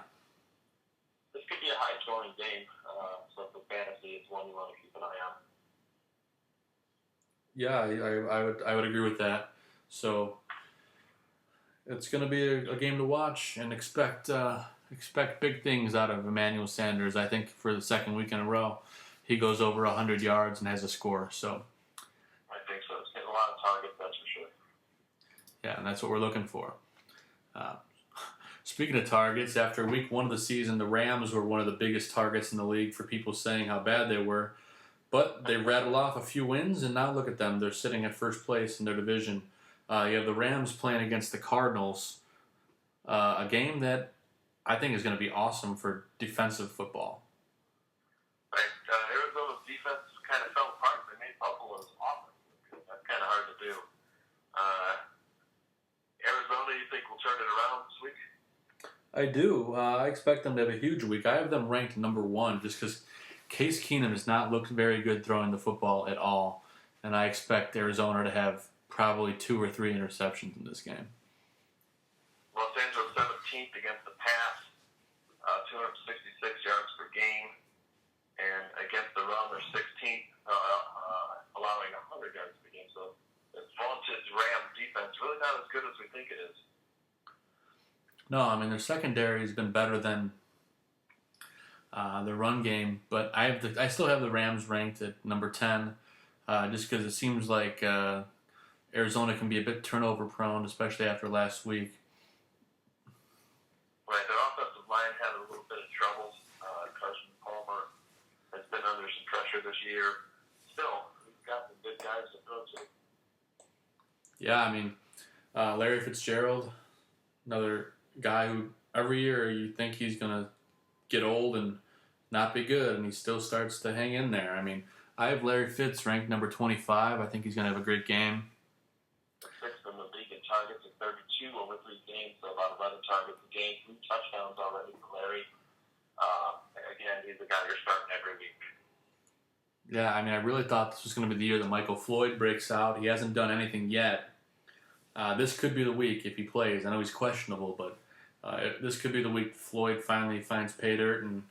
This could be a high-scoring game, so for fantasy, it's one you want to keep an eye on. Yeah, I would agree with that. So it's going to be a game to watch and expect big things out of Emmanuel Sanders. I think for the second week in a row, he goes over 100 yards and has a score. So I think so. It's getting a lot of targets, that's for sure. Yeah, and that's what we're looking for. Speaking of targets, after week 1 of the season, the Rams were one of the biggest targets in the league for people saying how bad they were. But they rattled off a few wins, and now look at them. They're sitting at first place in their division. You have the Rams playing against the Cardinals, a game that I think is going to be awesome for defensive football. Right. Arizona's defense kind of fell apart. They made Buffalo's offense. That's kind of hard to do. Arizona, you think will turn it around this week? I do. I expect them to have a huge week. I have them ranked number 1 just because Case Keenum has not looked very good throwing the football at all. And I expect Arizona to have probably 2 or 3 interceptions in this game. Los Angeles 17th against the pass, 266 yards per game. And against the run, they're 16th, allowing 100 yards per game. So it's vaunted Ram defense, really not as good as we think it is. No, I mean, their secondary has been better than the run game, but I still have the Rams ranked at number 10, just because it seems like Arizona can be a bit turnover prone, especially after last week. Right, their offensive line had a little bit of trouble. Carson Palmer has been under some pressure this year. Still, he's got some good guys to throw to. Yeah, I mean, Larry Fitzgerald, another guy who every year you think he's going to get old and not be good, and he still starts to hang in there. I mean, I have Larry Fitz ranked number 25. I think he's going to have a great game. Sixth in the league in targets at 32 over 3 games, so about 11 targets a game, 3 touchdowns already for Larry. Again, he's the guy you're starting every week. Yeah, I mean, I really thought this was going to be the year that Michael Floyd breaks out. He hasn't done anything yet. This could be the week if he plays. I know he's questionable, but this could be the week Floyd finally finds pay dirt, and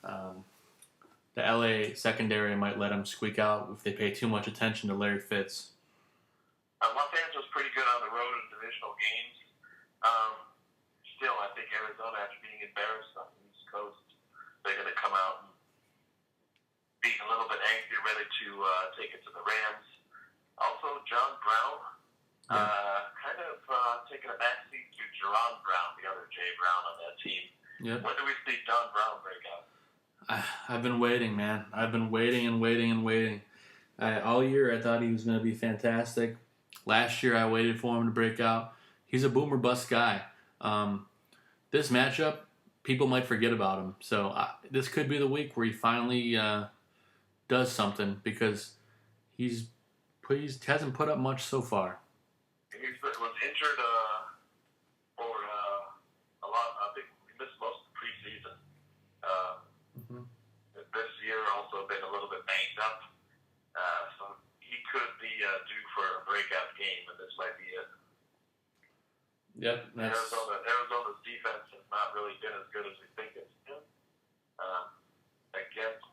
the LA secondary might let him squeak out if they pay too much attention to Larry Fitz. Los Angeles pretty good on the road in divisional games. Still, I think Arizona, after being embarrassed on the East Coast, they're going to come out and be a little bit angry, ready to take it to the Rams. Also, John Brown, kind of taking a backseat to Jerron Brown, the other Jay Brown on that team. Yep. When do we see Don Brown break out? I've been waiting, man. I've been waiting and waiting and waiting. All year I thought he was going to be fantastic. Last year I waited for him to break out. He's a boomer bust guy. This matchup, people might forget about him. So this could be the week where he finally does something because he hasn't put up much so far. He was injured for a lot. I think he missed most of the preseason. This year also been a little bit banged up. So he could be due for a breakout game, and this might be it. Yep. Arizona's defense has not really been as good as we think it's been. Against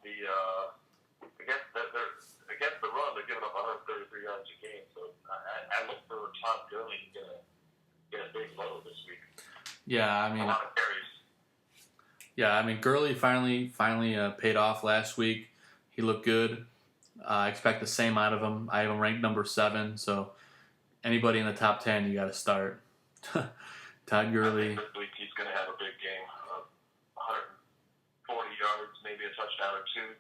the run, they're giving up 133 yards a game. So I look for Todd Gurley to get a big load this week. Yeah, I mean, a lot of carries. Yeah, I mean, Gurley finally paid off last week. He looked good. I expect the same out of him. I have him ranked number 7, so anybody in the top 10, you got to start. Todd Gurley. This week he's going to have a big game. 140 yards, maybe a touchdown or 2.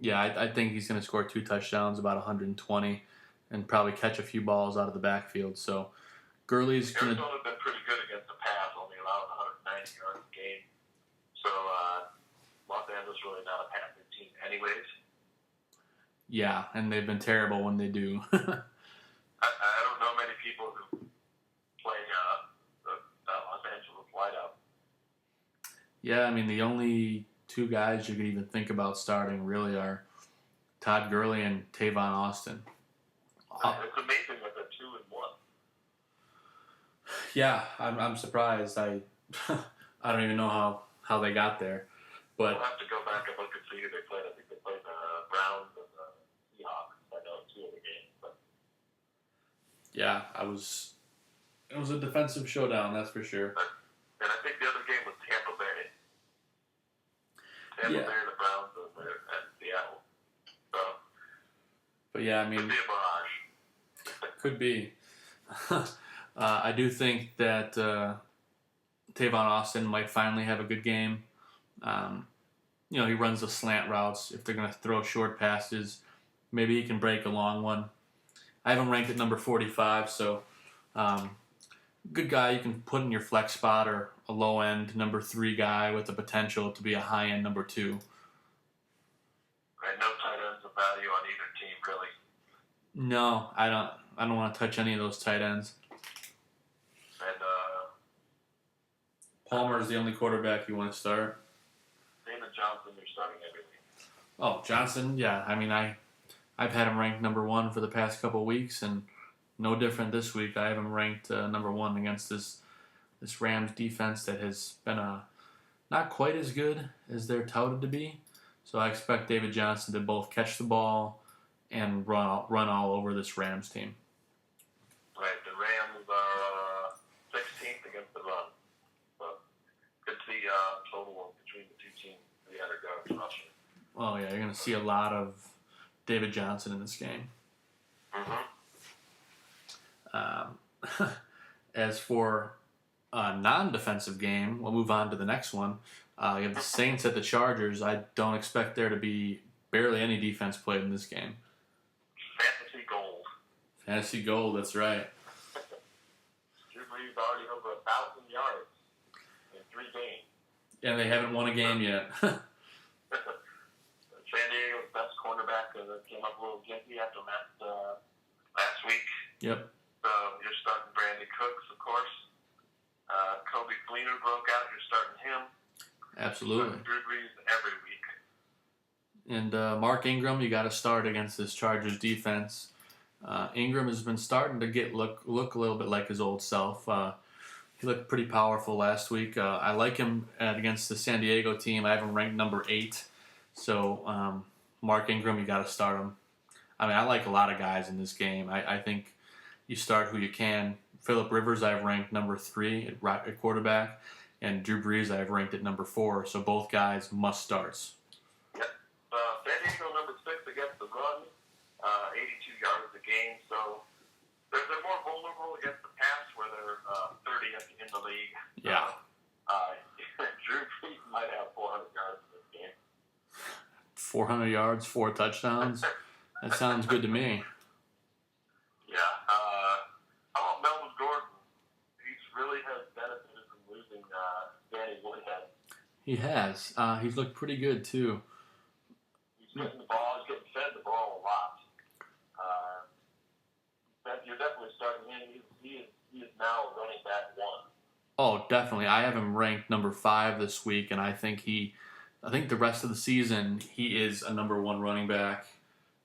Yeah, I think he's going to score 2 touchdowns, about 120, and probably catch a few balls out of the backfield. So Gurley's going to... Arizona's been pretty good against the pass, only allowed 190 yards a game. So Los Angeles really not a passing team anyways. Yeah, and they've been terrible when they do. I don't know many people who play the Los Angeles wideout. Yeah, I mean, the only 2 guys you could even think about starting really are Todd Gurley and Tavon Austin. It's amazing that they're 2 and 1. Yeah, I'm surprised. I don't even know how they got there. But I'll have to go back and look and see who they played. I think they played the Browns and the Seahawks. I know 2 of the games. But yeah, it was a defensive showdown, that's for sure. And I think the other game was Tampa Bay. Bay, the Browns, and Seattle. So, but yeah, I mean, could be a barrage. Could be. I do think that Tavon Austin might finally have a good game. He runs the slant routes. If they're going to throw short passes, maybe he can break a long one. I have him ranked at number 45, so good guy you can put in your flex spot or a low-end number 3 guy with the potential to be a high-end number 2. Right, no tight ends of value on either team, really. No, I don't want to touch any of those tight ends. And Palmer is the only quarterback you want to start. David Johnson, you're starting every week. Oh, Johnson, yeah. I mean, I've had him ranked number 1 for the past couple of weeks, and no different this week. I have him ranked number 1 against this Rams defense that has been not quite as good as they're touted to be. So I expect David Johnson to both catch the ball and run all over this Rams team. Right, the Rams are 16th against the run. So could see total between the 2 teams, 300 yards rushing. Oh yeah, you're gonna see a lot of David Johnson in this game. As for a non-defensive game, we'll move on to the next one. You have the Saints at the Chargers. I don't expect there to be barely any defense played in this game. Fantasy gold. Fantasy gold, that's right. Drew Brees already over 1,000 yards in 3 games. And they haven't won a game yet. San Diego's best cornerback came up a little gimpy after last week. Yep. So you're starting Brandon Cooks, of course. Kobe Fleener broke out. You're starting him. Absolutely. Drew Brees every week. And Mark Ingram, you got to start against this Chargers defense. Ingram has been starting to look a little bit like his old self. He looked pretty powerful last week. I like him against the San Diego team. I have him ranked number 8. So Mark Ingram, you got to start him. I mean, I like a lot of guys in this game. I think you start who you can. Phillip Rivers, I have ranked number 3 at quarterback, and Drew Brees, I have ranked at number 4. So both guys must starts. Yep. San Diego number 6 against the run, 82 yards a game. So they're more vulnerable against the pass, where they're 30th in the league. Yeah. 400 yards, 4 touchdowns. That sounds good to me. Yeah. How about Melvin Gordon? He really has benefited from losing Danny Woodhead. He has. He's looked pretty good, too. He's getting the ball. He's getting fed the ball a lot. You're definitely starting him. He is now running back 1. Oh, definitely. I have him ranked number 5 this week, and I think the rest of the season he is a number 1 running back.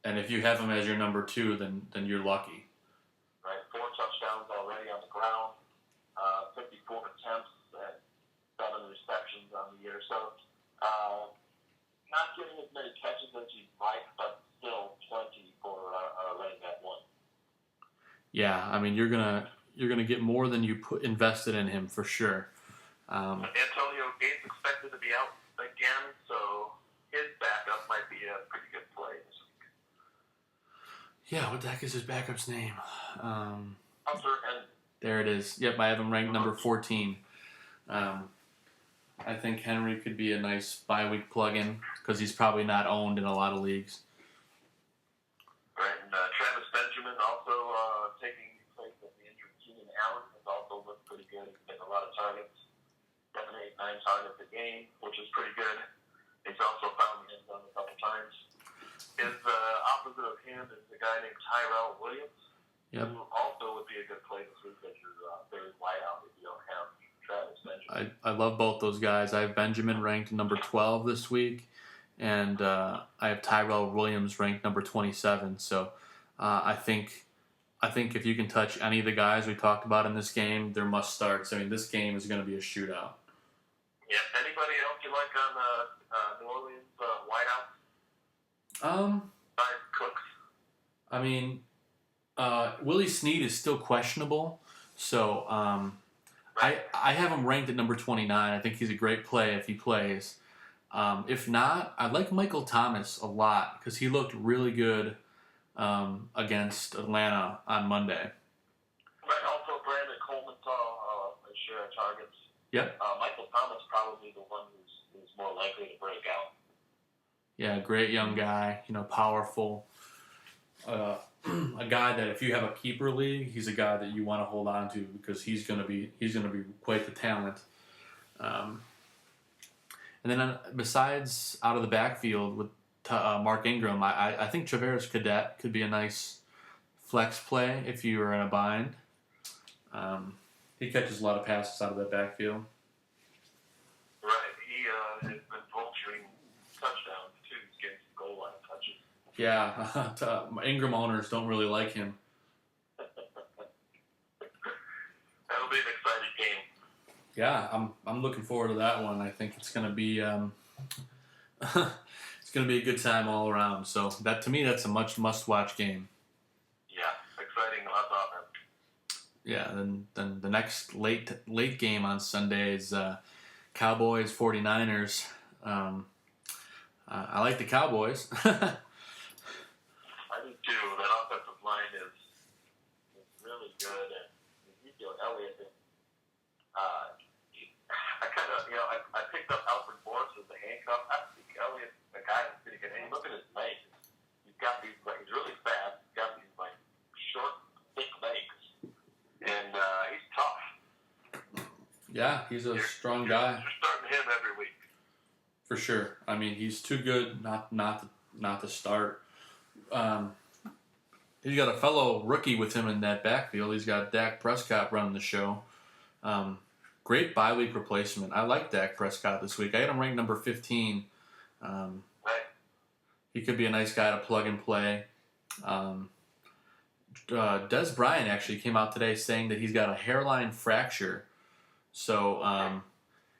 And if you have him as your number 2, then you're lucky. Right, 4 touchdowns already on the ground, 54 attempts, and 7 receptions on the year. So, not getting as many catches as you'd like, but still plenty for running back 1. Yeah, I mean you're gonna get more than you invested in him for sure. Antonio Gates expected to be out again, so his backup might be a pretty good play this week. Yeah, what the heck is his backup's name? There it is. Yep, I have him ranked number 14. I think Henry could be a nice bye-week plug-in because he's probably not owned in a lot of leagues. Right, and Travis Benjamin also taking place of the injured Keenan Allen has also looked pretty good. He's getting a lot of targets, 7, 8, 9 targets a game, which is pretty good. He's also found the end zone a couple times. His opposite of him is a guy named Tyrell Williams, who also would be a good play this week as your third wideout if you don't have Travis Benjamin. I love both those guys. I have Benjamin ranked number 12 this week, and I have Tyrell Williams ranked number 27. So I think if you can touch any of the guys we talked about in this game, they're must starts. I mean, this game is going to be a shootout. Yeah. Anybody else you like on New Orleans wideouts? Besides Cooks. I mean, Willie Snead is still questionable, so I have him ranked at number 29. I think he's a great play if he plays. If not, I like Michael Thomas a lot because he looked really good against Atlanta on Monday. Right. Also, Brandon Coleman saw a share of targets. Yep. Michael Thomas probably the one who's more likely to break out. Yeah, great young guy. Powerful. A guy that if you have a keeper league, he's a guy that you want to hold on to because he's gonna be quite the talent. And then besides out of the backfield with Mark Ingram, I think Traveris Cadet could be a nice flex play if you are in a bind. He catches a lot of passes out of that backfield. Right, he has been vulturing touchdowns too, getting some goal line touches. Yeah, Ingram owners don't really like him. That'll be an exciting game. Yeah, I'm looking forward to that one. I think it's gonna be it's gonna be a good time all around. So that to me, that's a must-watch game. Yeah, exciting, lots of offense. Yeah, then the next late game on Sunday is Cowboys 49ers. I like the Cowboys. I do too. That offensive line is really good, and Ezekiel Elliott. I kind of, I picked up Alfred Morris as the handcuff. I think Elliott's a guy that's pretty good. And you look at his legs; he's got these he's really fast. He's got these short, thick legs, and he's tough. Yeah, he's a strong guy. You're starting him every week. For sure. I mean, he's too good not to start. He's got a fellow rookie with him in that backfield. He's got Dak Prescott running the show. Great bye week replacement. I like Dak Prescott this week. I got him ranked number 15. Right. He could be a nice guy to plug and play. Des Bryant actually came out today saying that he's got a hairline fracture. So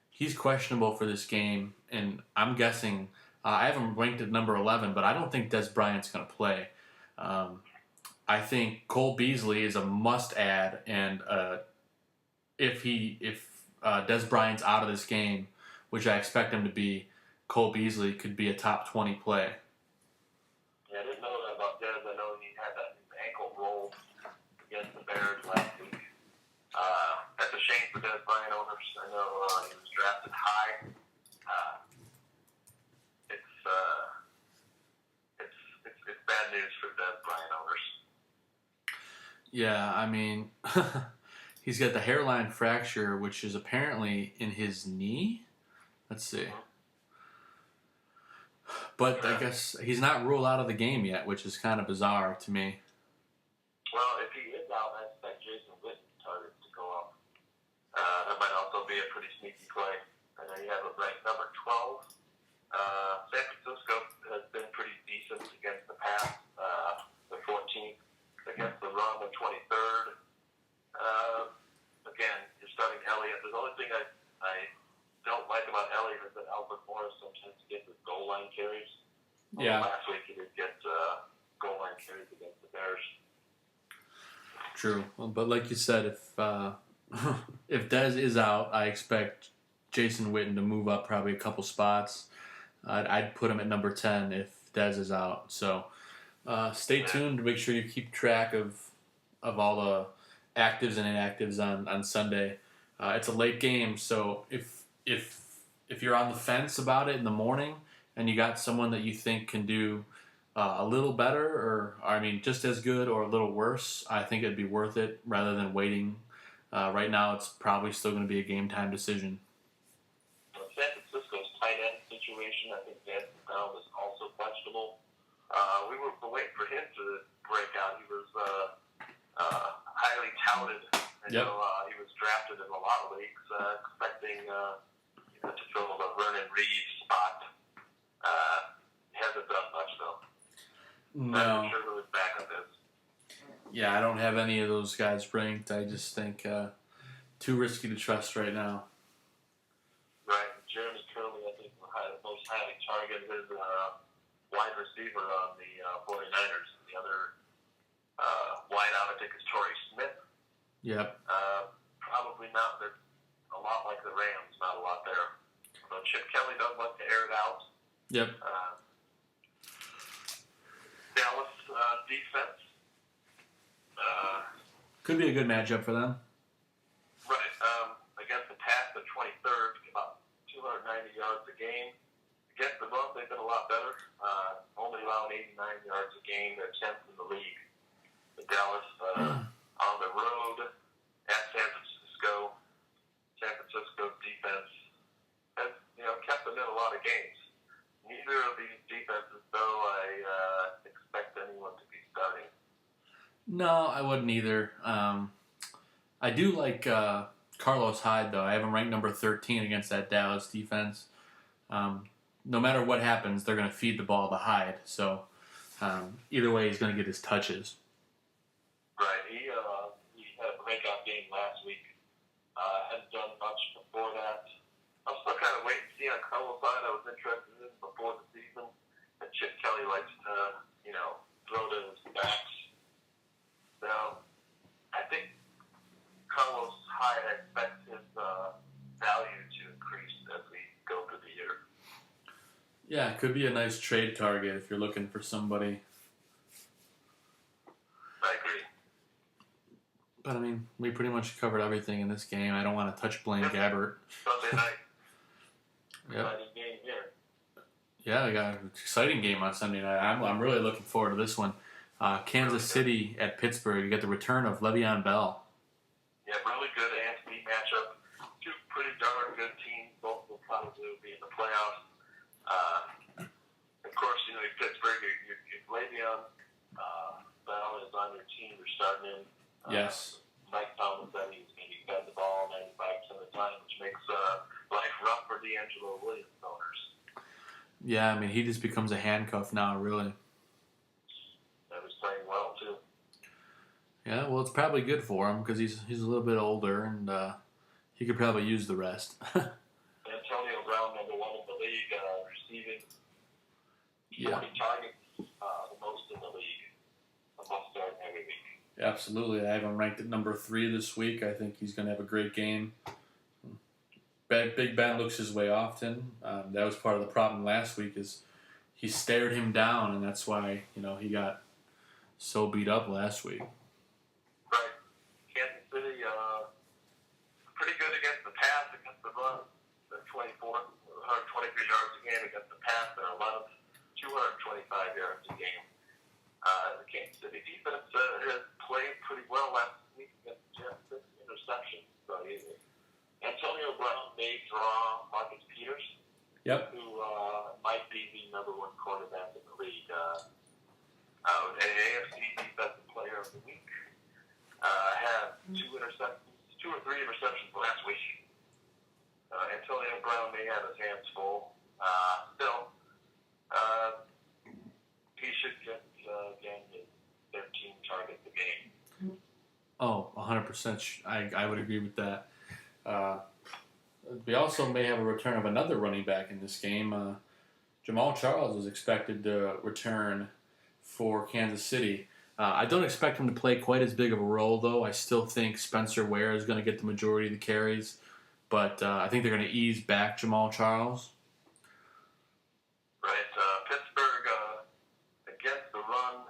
he's questionable for this game. And I'm guessing, I have him ranked at number 11, but I don't think Des Bryant's going to play. I think Cole Beasley is a must-add, and if Des Bryant's out of this game, which I expect him to be, Cole Beasley could be a top 20 play. Yeah, I didn't know that about Des. I know he had his ankle rolled against the Bears last week. That's a shame for Des Bryant owners. I know he was drafted high. Yeah, I mean, he's got the hairline fracture, which is apparently in his knee. Let's see. But I guess he's not ruled out of the game yet, which is kind of bizarre to me. Well, if he is out, I expect Jason Witten's targets to go up. That might also be a pretty sneaky play. I know you have it ranked number 12. San Francisco has been pretty decent against the pass. The 14th. Against the run, the 23rd. Again, you're starting Elliott. The only thing I don't like about Elliott is that Albert Morris sometimes gets his goal line carries. Yeah. Last week he did get goal line carries against the Bears. True. Well, but like you said, if if Dez is out, I expect Jason Witten to move up probably a couple spots. I'd put him at number 10 if Dez is out. So stay tuned to make sure you keep track of all the actives and inactives on Sunday. It's a late game, so if you're on the fence about it in the morning and you got someone that you think can do a little better, or I mean just as good or a little worse, I think it'd be worth it rather than waiting. Right now, it's probably still going to be a game time decision. San Francisco's tight end situation, I think Dan Brown was also questionable. We were waiting for him to break out. He was highly touted. I know he was drafted in a lot of leagues, expecting to fill the Vernon Reed spot. He hasn't done much, though. No. I'm sure who his backup is. Yeah, I don't have any of those guys ranked. I just think too risky to trust right now. Right. Jeremy Curley, I think, the most highly targeted is wide receiver on the 49ers. The other wideout, I think, is Torrey Smith. Yep. Probably not. They're a lot like the Rams, not a lot there. Although Chip Kelly does like to air it out. Yep. Dallas defense. Could be a good matchup for them. Right. Against the pass, the 23rd, about 290 yards a game. Against the run, they've been a lot better. Only allowing 89 yards a game. They're 10th in the league. The Dallas on the road at San Francisco. San Francisco's defense has, kept them in a lot of games. Neither of these defenses, though, I expect anyone to be starting. No, I wouldn't either. I do like Carlos Hyde, though. I have him ranked number 13 against that Dallas defense. No matter what happens, they're going to feed the ball to Hyde. So either way, he's going to get his touches. Right. He had a breakout game last week. Hadn't done much before that. I'm still kind of waiting to see on Carlos Hyde. I was interested in before the season. And Chip Kelly likes to, throw to his backs. So I think Carlos Hyde, I expect his value to increase as we go through the year. Yeah, it could be a nice trade target if you're looking for somebody. I agree. But, I mean, we pretty much covered everything in this game. I don't want to touch Blaine Gabbert. Sunday night. Yep. Exciting game here. Yeah, we got an exciting game on Sunday night. I'm really looking forward to this one. Kansas City at Pittsburgh. You get the return of Le'Veon Bell. Yeah, really good AFC matchup. Two pretty darn good teams. Both will probably be in the playoffs. Of course, Pittsburgh, Le'Veon Bell is on your team. You're starting in. Yes. Mike Tomlin said he's going to fed the ball 95% of the time, which makes life rough for D'Angelo Williams owners. Yeah, I mean, he just becomes a handcuff now, really. And he's playing well, too. Yeah, well, it's probably good for him because he's a little bit older and he could probably use the rest. Antonio Brown, number 1 in the league, receiving 40 targets, the most in the league. A must-start every week. Absolutely. I have him ranked at number 3 this week. I think he's going to have a great game. Big Ben looks his way often. That was part of the problem last week is he stared him down, and that's why he got so beat up last week. Right. Kansas City, pretty good against the pass, against the run. They're 123 yards a game against the pass. They're 11th, 225 yards a game. The Kansas City defense has played pretty well last week against Jets, 6 interceptions. So Antonio Brown may draw Marcus Peters, Yep. who might be the number one quarterback in the league. AFC Defensive Player of the Week. Had 2 or 3 interceptions last week. Antonio Brown may have his hands full. Still, he should get, again, his 13 targets a game. Oh, 100%. I would agree with that. We also may have a return of another running back in this game. Jamal Charles is expected to return for Kansas City. I don't expect him to play quite as big of a role, though. I still think Spencer Ware is going to get the majority of the carries, but I think they're going to ease back Jamal Charles. Right. Pittsburgh, against the run,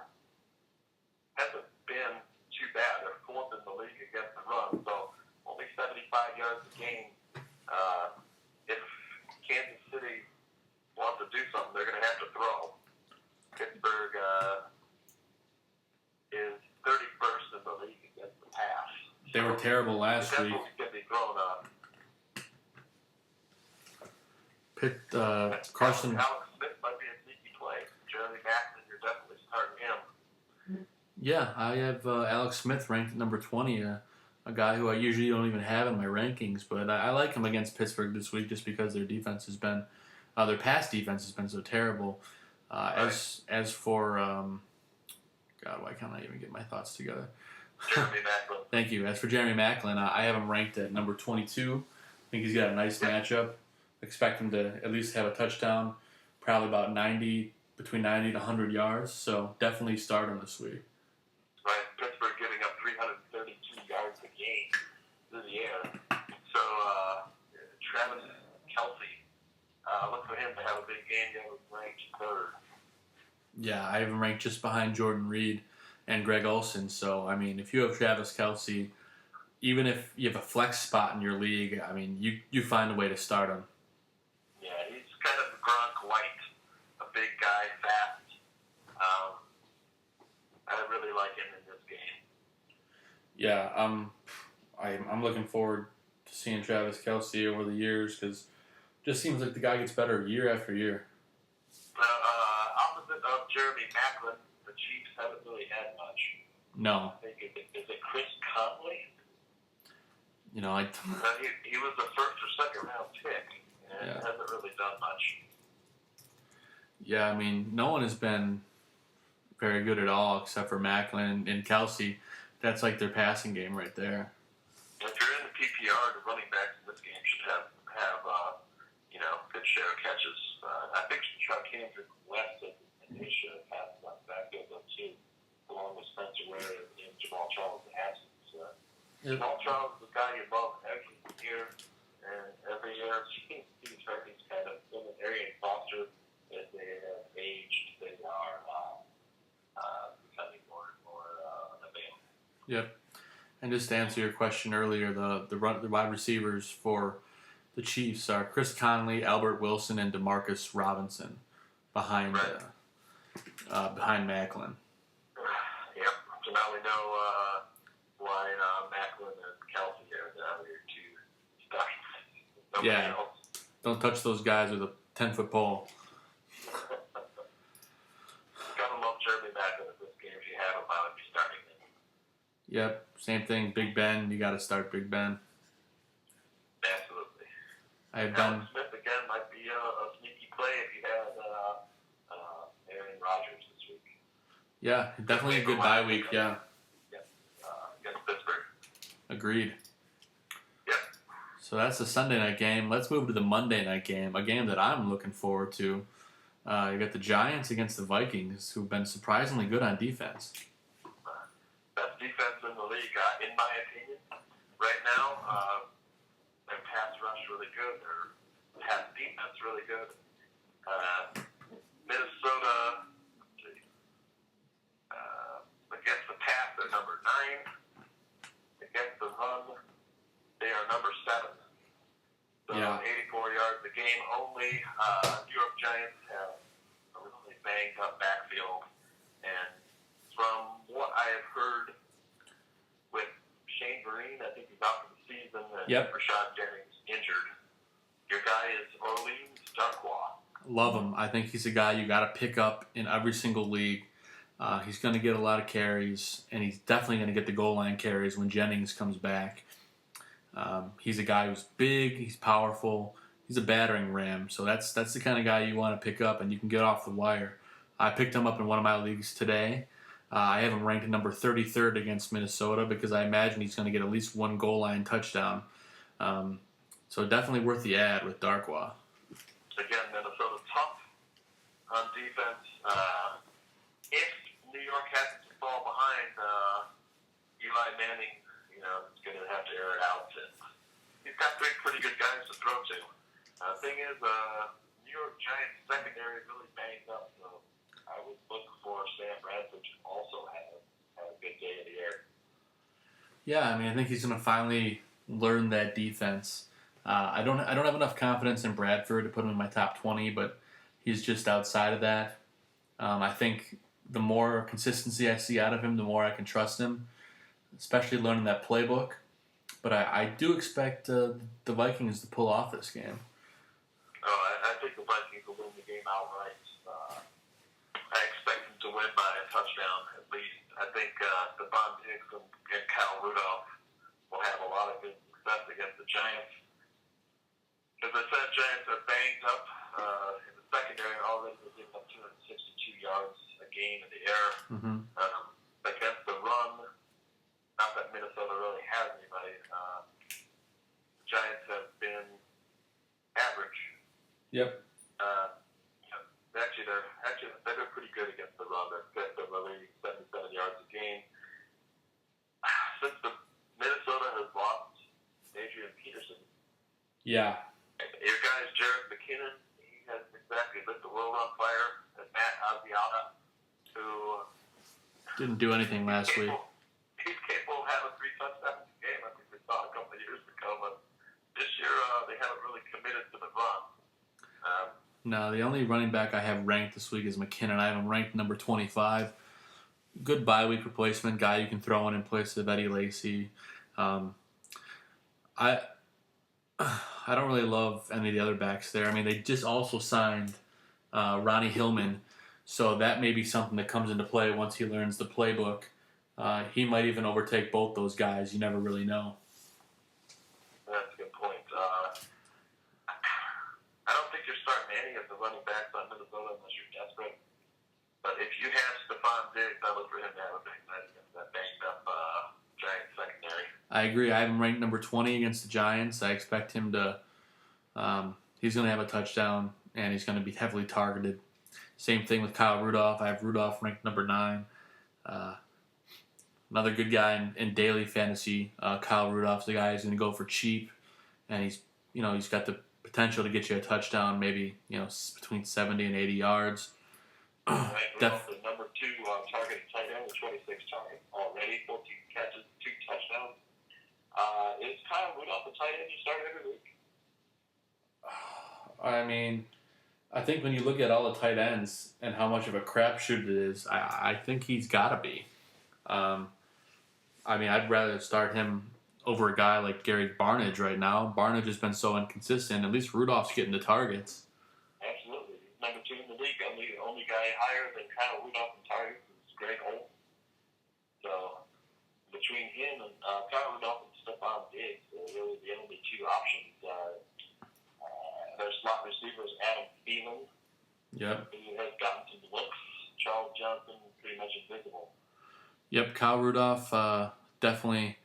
hasn't been too bad. They're 4th in the league against the run, so only 75 yards a game. If Kansas City wants to do something, they're going to have to throw. Pittsburgh is 31st in the league against the pass. They were terrible last week. Definitely can be thrown up. Carson. Alex Smith might be a sneaky play. Jeremy Maclin, you're definitely starting him. Yeah, I have Alex Smith ranked at number 20, a guy who I usually don't even have in my rankings, but I like him against Pittsburgh this week just because their defense has been, their pass defense has been so terrible. As for, God, why can't I even get my thoughts together? Jeremy Maclin. Thank you. As for Jeremy Maclin, I have him ranked at number 22. I think he's got a nice matchup. Expect him to at least have a touchdown, probably about between 90 to 100 yards. So definitely start him this week. Right, Pittsburgh giving up 332 yards a game through the air. So Travis Kelce, look for him to have a big game. He was ranked 3rd. Yeah, I have him ranked just behind Jordan Reed and Greg Olsen. So, I mean, if you have Travis Kelce, even if you have a flex spot in your league, I mean, you find a way to start him. Yeah, he's kind of Gronk light, a big guy, fast. I really like him in this game. Yeah, I'm looking forward to seeing Travis Kelce over the years because it just seems like the guy gets better year after year. Opposite of Jeremy Maclin, the Chiefs haven't really had much. No. I think is it Chris Conley? He was the 1st or 2nd round pick and hasn't really done much. Yeah, I mean, no one has been very good at all except for Maclin and Kelce. That's like their passing game right there. If you're in the PPR, the running backs in this game should have good share of catches. I think Chuck Kendrick West and they should have passed that backfield up too, along with Spencer Ware and Jamal Charles in absence. Jamal Charles is the guy you love every year, and every year he's kind of in an area in Foster as they have aged. They are becoming more and more unavailable. Yep. And just to answer your question earlier, the wide receivers for the Chiefs are Chris Conley, Albert Wilson, and Demarcus Robinson behind Maclin. Yep. So now we know why Maclin and Kelce are now your 2 stars. Yeah. Don't touch those guys with a 10-foot pole. Gotta love Jeremy Maclin in this game. If you have him, I would be starting him. Yep. Same thing. Big Ben. You got to start Big Ben. Absolutely. Alex Smith again might be a sneaky play if you had Aaron Rodgers this week. Yeah, definitely a good bye week. Yeah. Against Pittsburgh. Agreed. Yep. So that's the Sunday night game. Let's move to the Monday night game, a game that I'm looking forward to. You got the Giants against the Vikings, who've been surprisingly good on defense. Best defense in the league, in my opinion, right now. Their pass rush really good. Their pass defense really good. Minnesota, against the pass, they're number 9. Against the run, they are number 7. So 84 yards a game only. New York Giants have a really banged up backfield. And from what I have heard Shane Vereen, I think he's out for the season, and Yep. Rashad Jennings injured. Your guy is Orleans Darkwa. Love him. I think he's a guy you got to pick up in every single league. He's going to get a lot of carries, and he's definitely going to get the goal line carries when Jennings comes back. He's a guy who's big, he's powerful, he's a battering ram. So that's the kind of guy you want to pick up, and you can get off the wire. I picked him up in one of my leagues today. I have him ranked number 33rd against Minnesota because I imagine he's going to get at least one goal line touchdown. So definitely worth the ad with Darkwa. Again, Minnesota tough on defense. If New York happens to fall behind, Eli Manning, is going to have to air it out. And he's got three pretty good guys to throw to. Thing is, New York Giants secondary is really banged up, so I would look for Sam Bradford to also have a good day in the air. Yeah, I think he's going to finally learn that defense. I don't have enough confidence in Bradford to put him in my top 20, but he's just outside of that. I think the more consistency I see out of him, the more I can trust him, especially learning that playbook. But I do expect the Vikings to pull off this game. I think the Vikings will win the game outright. I expect them to win by a touchdown at least. I think Stephon Diggs and Kyle Rudolph will have a lot of good success against the Giants. As I said, Giants are banged up in the secondary. Already they're giving up 262 yards a game in the air. Mm-hmm. Against the run, not that Minnesota really has anybody. Giants have been average. Yep. They're pretty good against the run. They're really 77 yards a game. Since Minnesota has lost Adrian Peterson. Yeah. Your guy's Jarrett McKinnon. He has exactly lit the world on fire. And Matt Asiata, who didn't do anything last week. He's capable of having 3 touchdowns a game. I think we saw a couple of years ago, but this year they haven't really committed to the run. No, the only running back I have ranked this week is McKinnon. I have him ranked number 25. Good bye week replacement guy you can throw in place of Eddie Lacy. I don't really love any of the other backs there. They just also signed Ronnie Hillman, so that may be something that comes into play once he learns the playbook. He might even overtake both those guys. You never really know. That's a good point. I don't think you're starting any of the running backs on Minnesota unless you're desperate. But if you have Stephon Diggs, I look for him to have a big night against that banged up Giants secondary. I agree. I have him ranked number 20 against the Giants. I expect him to he's going to have a touchdown, and he's going to be heavily targeted. Same thing with Kyle Rudolph. I have Rudolph ranked number 9. Another good guy in daily fantasy. Kyle Rudolph's the guy who's going to go for cheap, and he's got the potential to get you a touchdown, maybe between 70 and 80 yards. Rudolph, the number 2 targeted tight end with 26 targets already, 14 catches, 2 touchdowns. Is Kyle Rudolph a tight end you start every week? I think when you look at all the tight ends and how much of a crapshoot it is, I think he's got to be. I'd rather start him over a guy like Gary Barnidge right now. Barnidge has been so inconsistent. At least Rudolph's getting the targets. Absolutely. He's number 2 in the league. Only guy higher than Kyle Rudolph in targets is Greg Olsen. So between him and Kyle Rudolph and Stephon Diggs, they're really the only 2 options. Their slot receivers, Adam Thielen, Yep. who has gotten some looks. Charles Johnson, pretty much invisible. Yep, Kyle Rudolph definitely.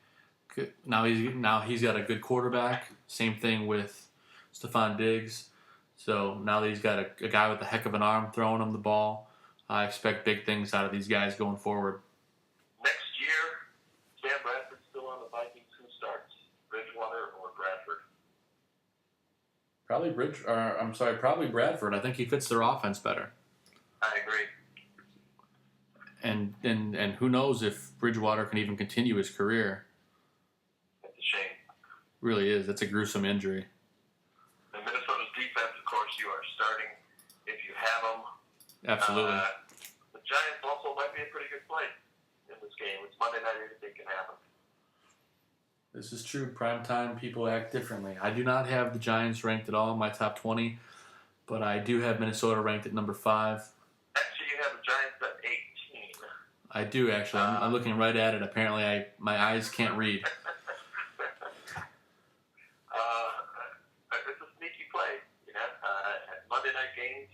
Now he's got a good quarterback. Same thing with Stephon Diggs. So now that he's got a guy with a heck of an arm throwing him the ball, I expect big things out of these guys going forward. Next year, Sam Bradford's still on the Vikings. Who starts, Bridgewater or Bradford? Probably Bradford. I think he fits their offense better. I agree. And who knows if Bridgewater can even continue his career. It's a shame. Really is. That's a gruesome injury. And Minnesota's defense, of course, you are starting if you have them. Absolutely. The Giants also might be a pretty good play in this game. It's Monday night. Anything can happen. This is true. Primetime people act differently. I do not have the Giants ranked at all in my top 20, but I do have Minnesota ranked at number 5. Actually, you have the Giants at 18. I do, actually. I'm looking right at it. Apparently, my eyes can't read. It's a sneaky play, you know. Monday night games,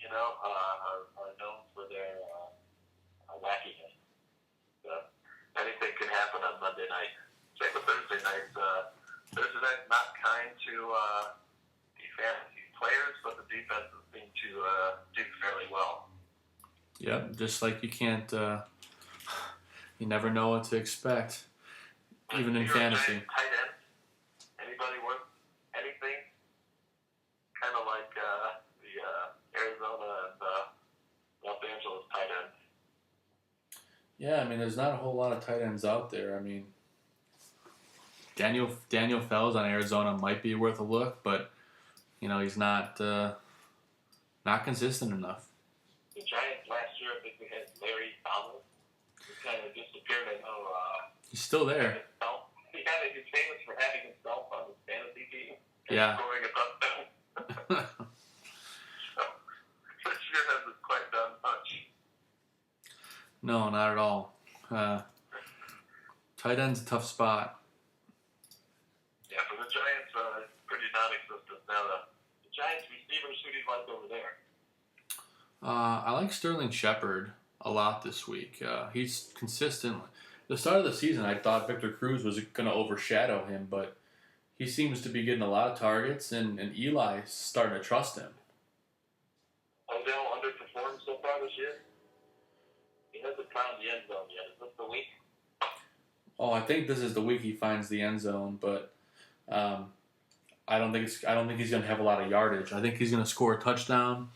you know, are known for their wackiness. So anything can happen on Monday night. Same with Thursday night. Thursday night not kind to the fantasy players, but the defenses seem to do fairly well. Yep, just like you can't, you never know what to expect, even in fantasy. Tight end, anybody worth anything? Kind of like the Arizona and Los Angeles tight ends. Yeah, I mean, there's not a whole lot of tight ends out there. I mean, Daniel Fells on Arizona might be worth a look, but you know he's not consistent enough. The Giants last year, I think we had Larry Thomas, who kind of disappeared. I know. He's still there. He's famous for having himself on his fantasy team and Yeah. scoring a touchdown. So this year hasn't quite done much. No, not at all. Tight end's a tough spot. Yeah, for the Giants, it's pretty non-existent. Now, the Giants receivers, who do you like over there? I like Sterling Shepard a lot this week. He's consistent. The start of the season, I thought Victor Cruz was going to overshadow him, but he seems to be getting a lot of targets, and Eli's starting to trust him. Odell underperformed so far this year. He hasn't found the end zone yet. Is this the week? Oh, I think this is the week he finds the end zone, but I don't think he's going to have a lot of yardage. I think he's going to score a touchdown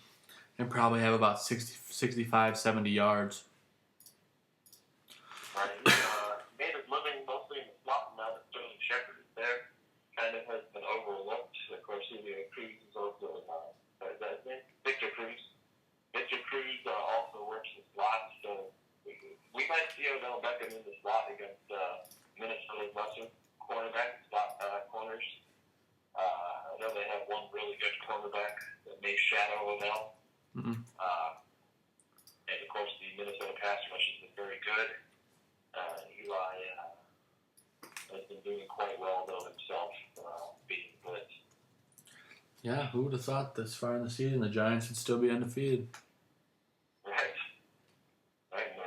and probably have about 65, 70 yards. Right. He made his living mostly in the slot. Now that Sterling Shepard is there, kind of has been overlooked. Of course, Julio Cruz is also is that his name? Victor Cruz. Victor Cruz also works the slot, so we might see Odell Beckham in the slot against Minnesota's lesser cornerback, slot corners. I know they have one really good cornerback that may shadow Odell. Mm-hmm. And of course, the Minnesota pass rush has been very good. Eli has been doing quite well, though, himself, being blitzed. Yeah, who would have thought this far in the season the Giants would still be undefeated? Right. And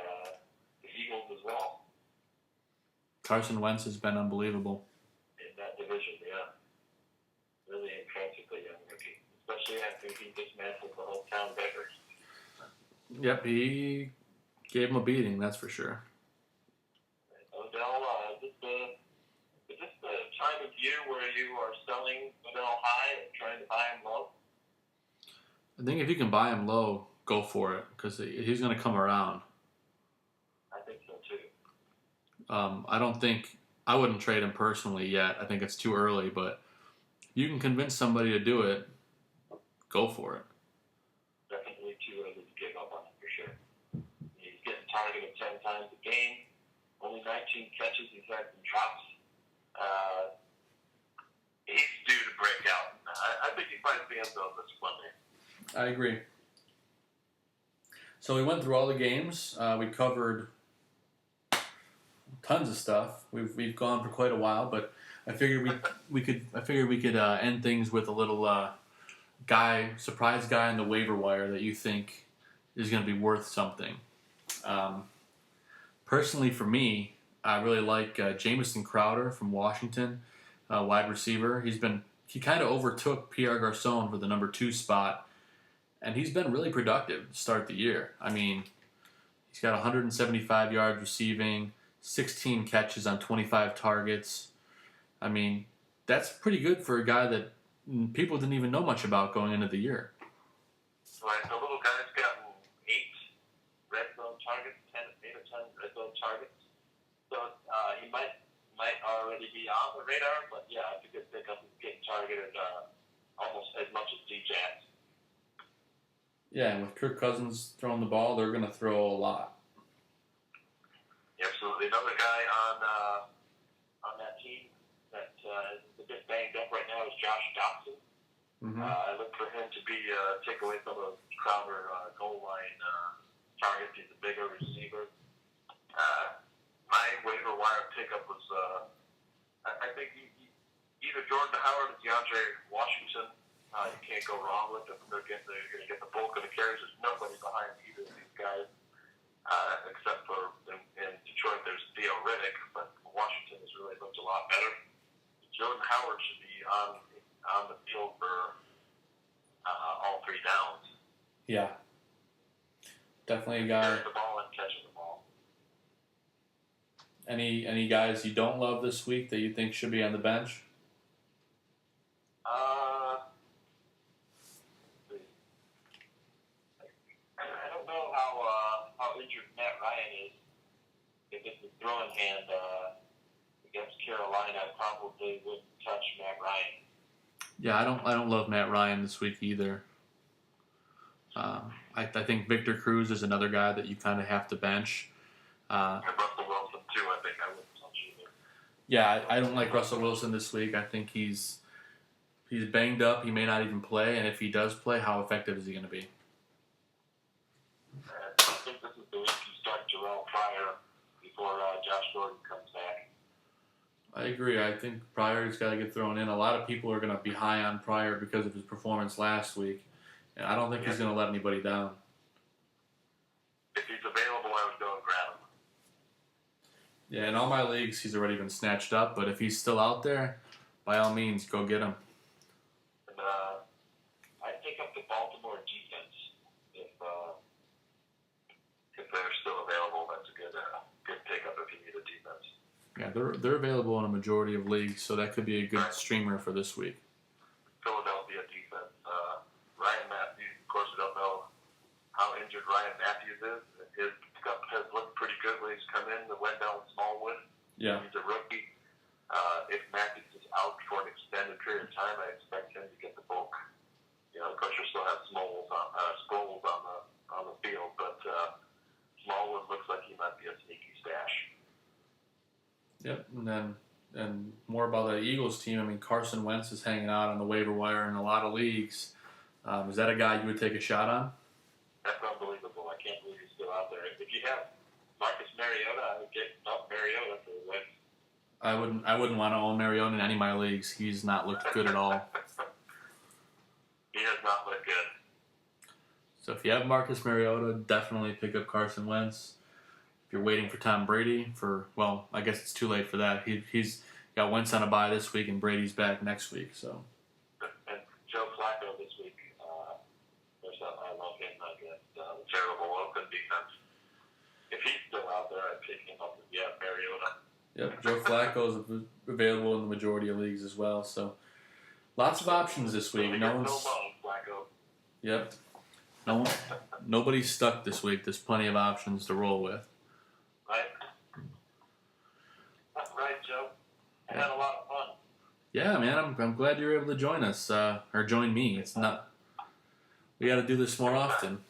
the Eagles as well. Carson Wentz has been unbelievable. In that division, yeah. Really intrinsically young rookie. Especially after he dismantled the whole town Beggars. Yep, he gave him a beating, that's for sure. Odell, is this the time of year where you are selling Odell high and trying to buy him low? I think if you can buy him low, go for it, because he's going to come around. I think so, too. I wouldn't trade him personally yet. I think it's too early, but if you can convince somebody to do it, go for it. Definitely too early to give up on it, for sure. He's getting targeted 10 times a game. Only 19 catches. He's had some drops. He's due to break out. I think he finds the end zone this Monday. I agree. So we went through all the games. We covered tons of stuff. We've gone for quite a while, but I figured we could end things with a little surprise guy on the waiver wire that you think is going to be worth something. Personally, for me, I really like Jamison Crowder from Washington, wide receiver. He kind of overtook Pierre Garçon for the number 2 spot, and he's been really productive to start the year. I mean, he's got 175 yards receiving, 16 catches on 25 targets. I mean, that's pretty good for a guy that people didn't even know much about going into the year. Right, the little guy's gotten 8 red zone targets, 8 or 10 red zone targets. So he might already be on the radar, but yeah, it's a good pickup. He's getting targeted almost as much as D-Jacks. Yeah, and with Kirk Cousins throwing the ball, they're going to throw a lot. Yeah, absolutely. Another guy on that team Mm-hmm. I look for him to be take away some of Crowder goal line targets. He's a bigger receiver. My waiver wire pickup was I think either Jordan Howard or DeAndre Washington. You can't go wrong with them. They're going to get the bulk of the carries. There's nobody behind either of these guys except for in Detroit. There's Theo Riddick, but Washington has really looked a lot better. Jordan Howard should be on the field for all 3 downs. Yeah. Definitely a guy. Carrying the ball and catching the ball. Any guys you don't love this week that you think should be on the bench? I don't know how injured Matt Ryan is. If it's a throwing hand against Carolina, I probably wouldn't touch Matt Ryan. Yeah, I don't love Matt Ryan this week either. I think Victor Cruz is another guy that you kind of have to bench. And Russell Wilson too. I think I wouldn't touch either. Yeah, I don't like Russell Wilson this week. I think he's banged up. He may not even play, and if he does play, how effective is he going to be? I think this is the week you start Jarrell Pryor before Josh Gordon comes back. I agree. I think Pryor's got to get thrown in. A lot of people are going to be high on Pryor because of his performance last week, and I don't think he's going to let anybody down. If he's available, I would go and grab him. Yeah, in all my leagues, he's already been snatched up, but if he's still out there, by all means, go get him. And I'd pick up the Baltimore defense if they're still available. That's a good pickup if you need a defense. Yeah, they're available in a majority of leagues, so that could be a good streamer for this week. Philadelphia defense. Ryan Matthews, of course, we don't know how injured Ryan Matthews is. His pickup has looked pretty good when he's come in. The Wendell Smallwood. Yeah. He's a rookie. If Matthews is out for an extended period of time, I expect him to get the bulk. Of course, you still have Sproles on the field, but Smallwood looks like he might be a sneaky stash. Yep, and more about the Eagles team. I mean, Carson Wentz is hanging out on the waiver wire in a lot of leagues. Is that a guy you would take a shot on? That's unbelievable. I can't believe he's still out there. If you have Marcus Mariota, I would get Mariota for the win. I wouldn't want to own Mariota in any of my leagues. He's not looked good at all. He has not looked good. So if you have Marcus Mariota, definitely pick up Carson Wentz. If you're waiting for Tom Brady I guess it's too late for that. He's got Wentz on a bye this week, and Brady's back next week. So. And Joe Flacco this week. I love him against the terrible Oakland defense. If he's still out there, I'd pick him up. Mariota. Yep, Joe Flacco is available in the majority of leagues as well. So lots of options this week. Flacco. Yep. Nobody's stuck this week. There's plenty of options to roll with. Right. That's right, Joe. I had a lot of fun. Yeah, man. I'm glad you were able to join us or join me. It's not. We got to do this more often.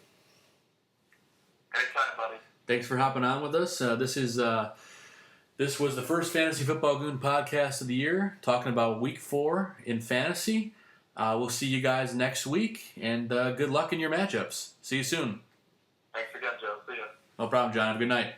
Anytime, buddy. Thanks for hopping on with us. This was the first Fantasy Football Goon podcast of the year, talking about Week 4 in fantasy. We'll see you guys next week, and good luck in your matchups. See you soon. Thanks again, Joe. See ya. No problem, John. Have a good night.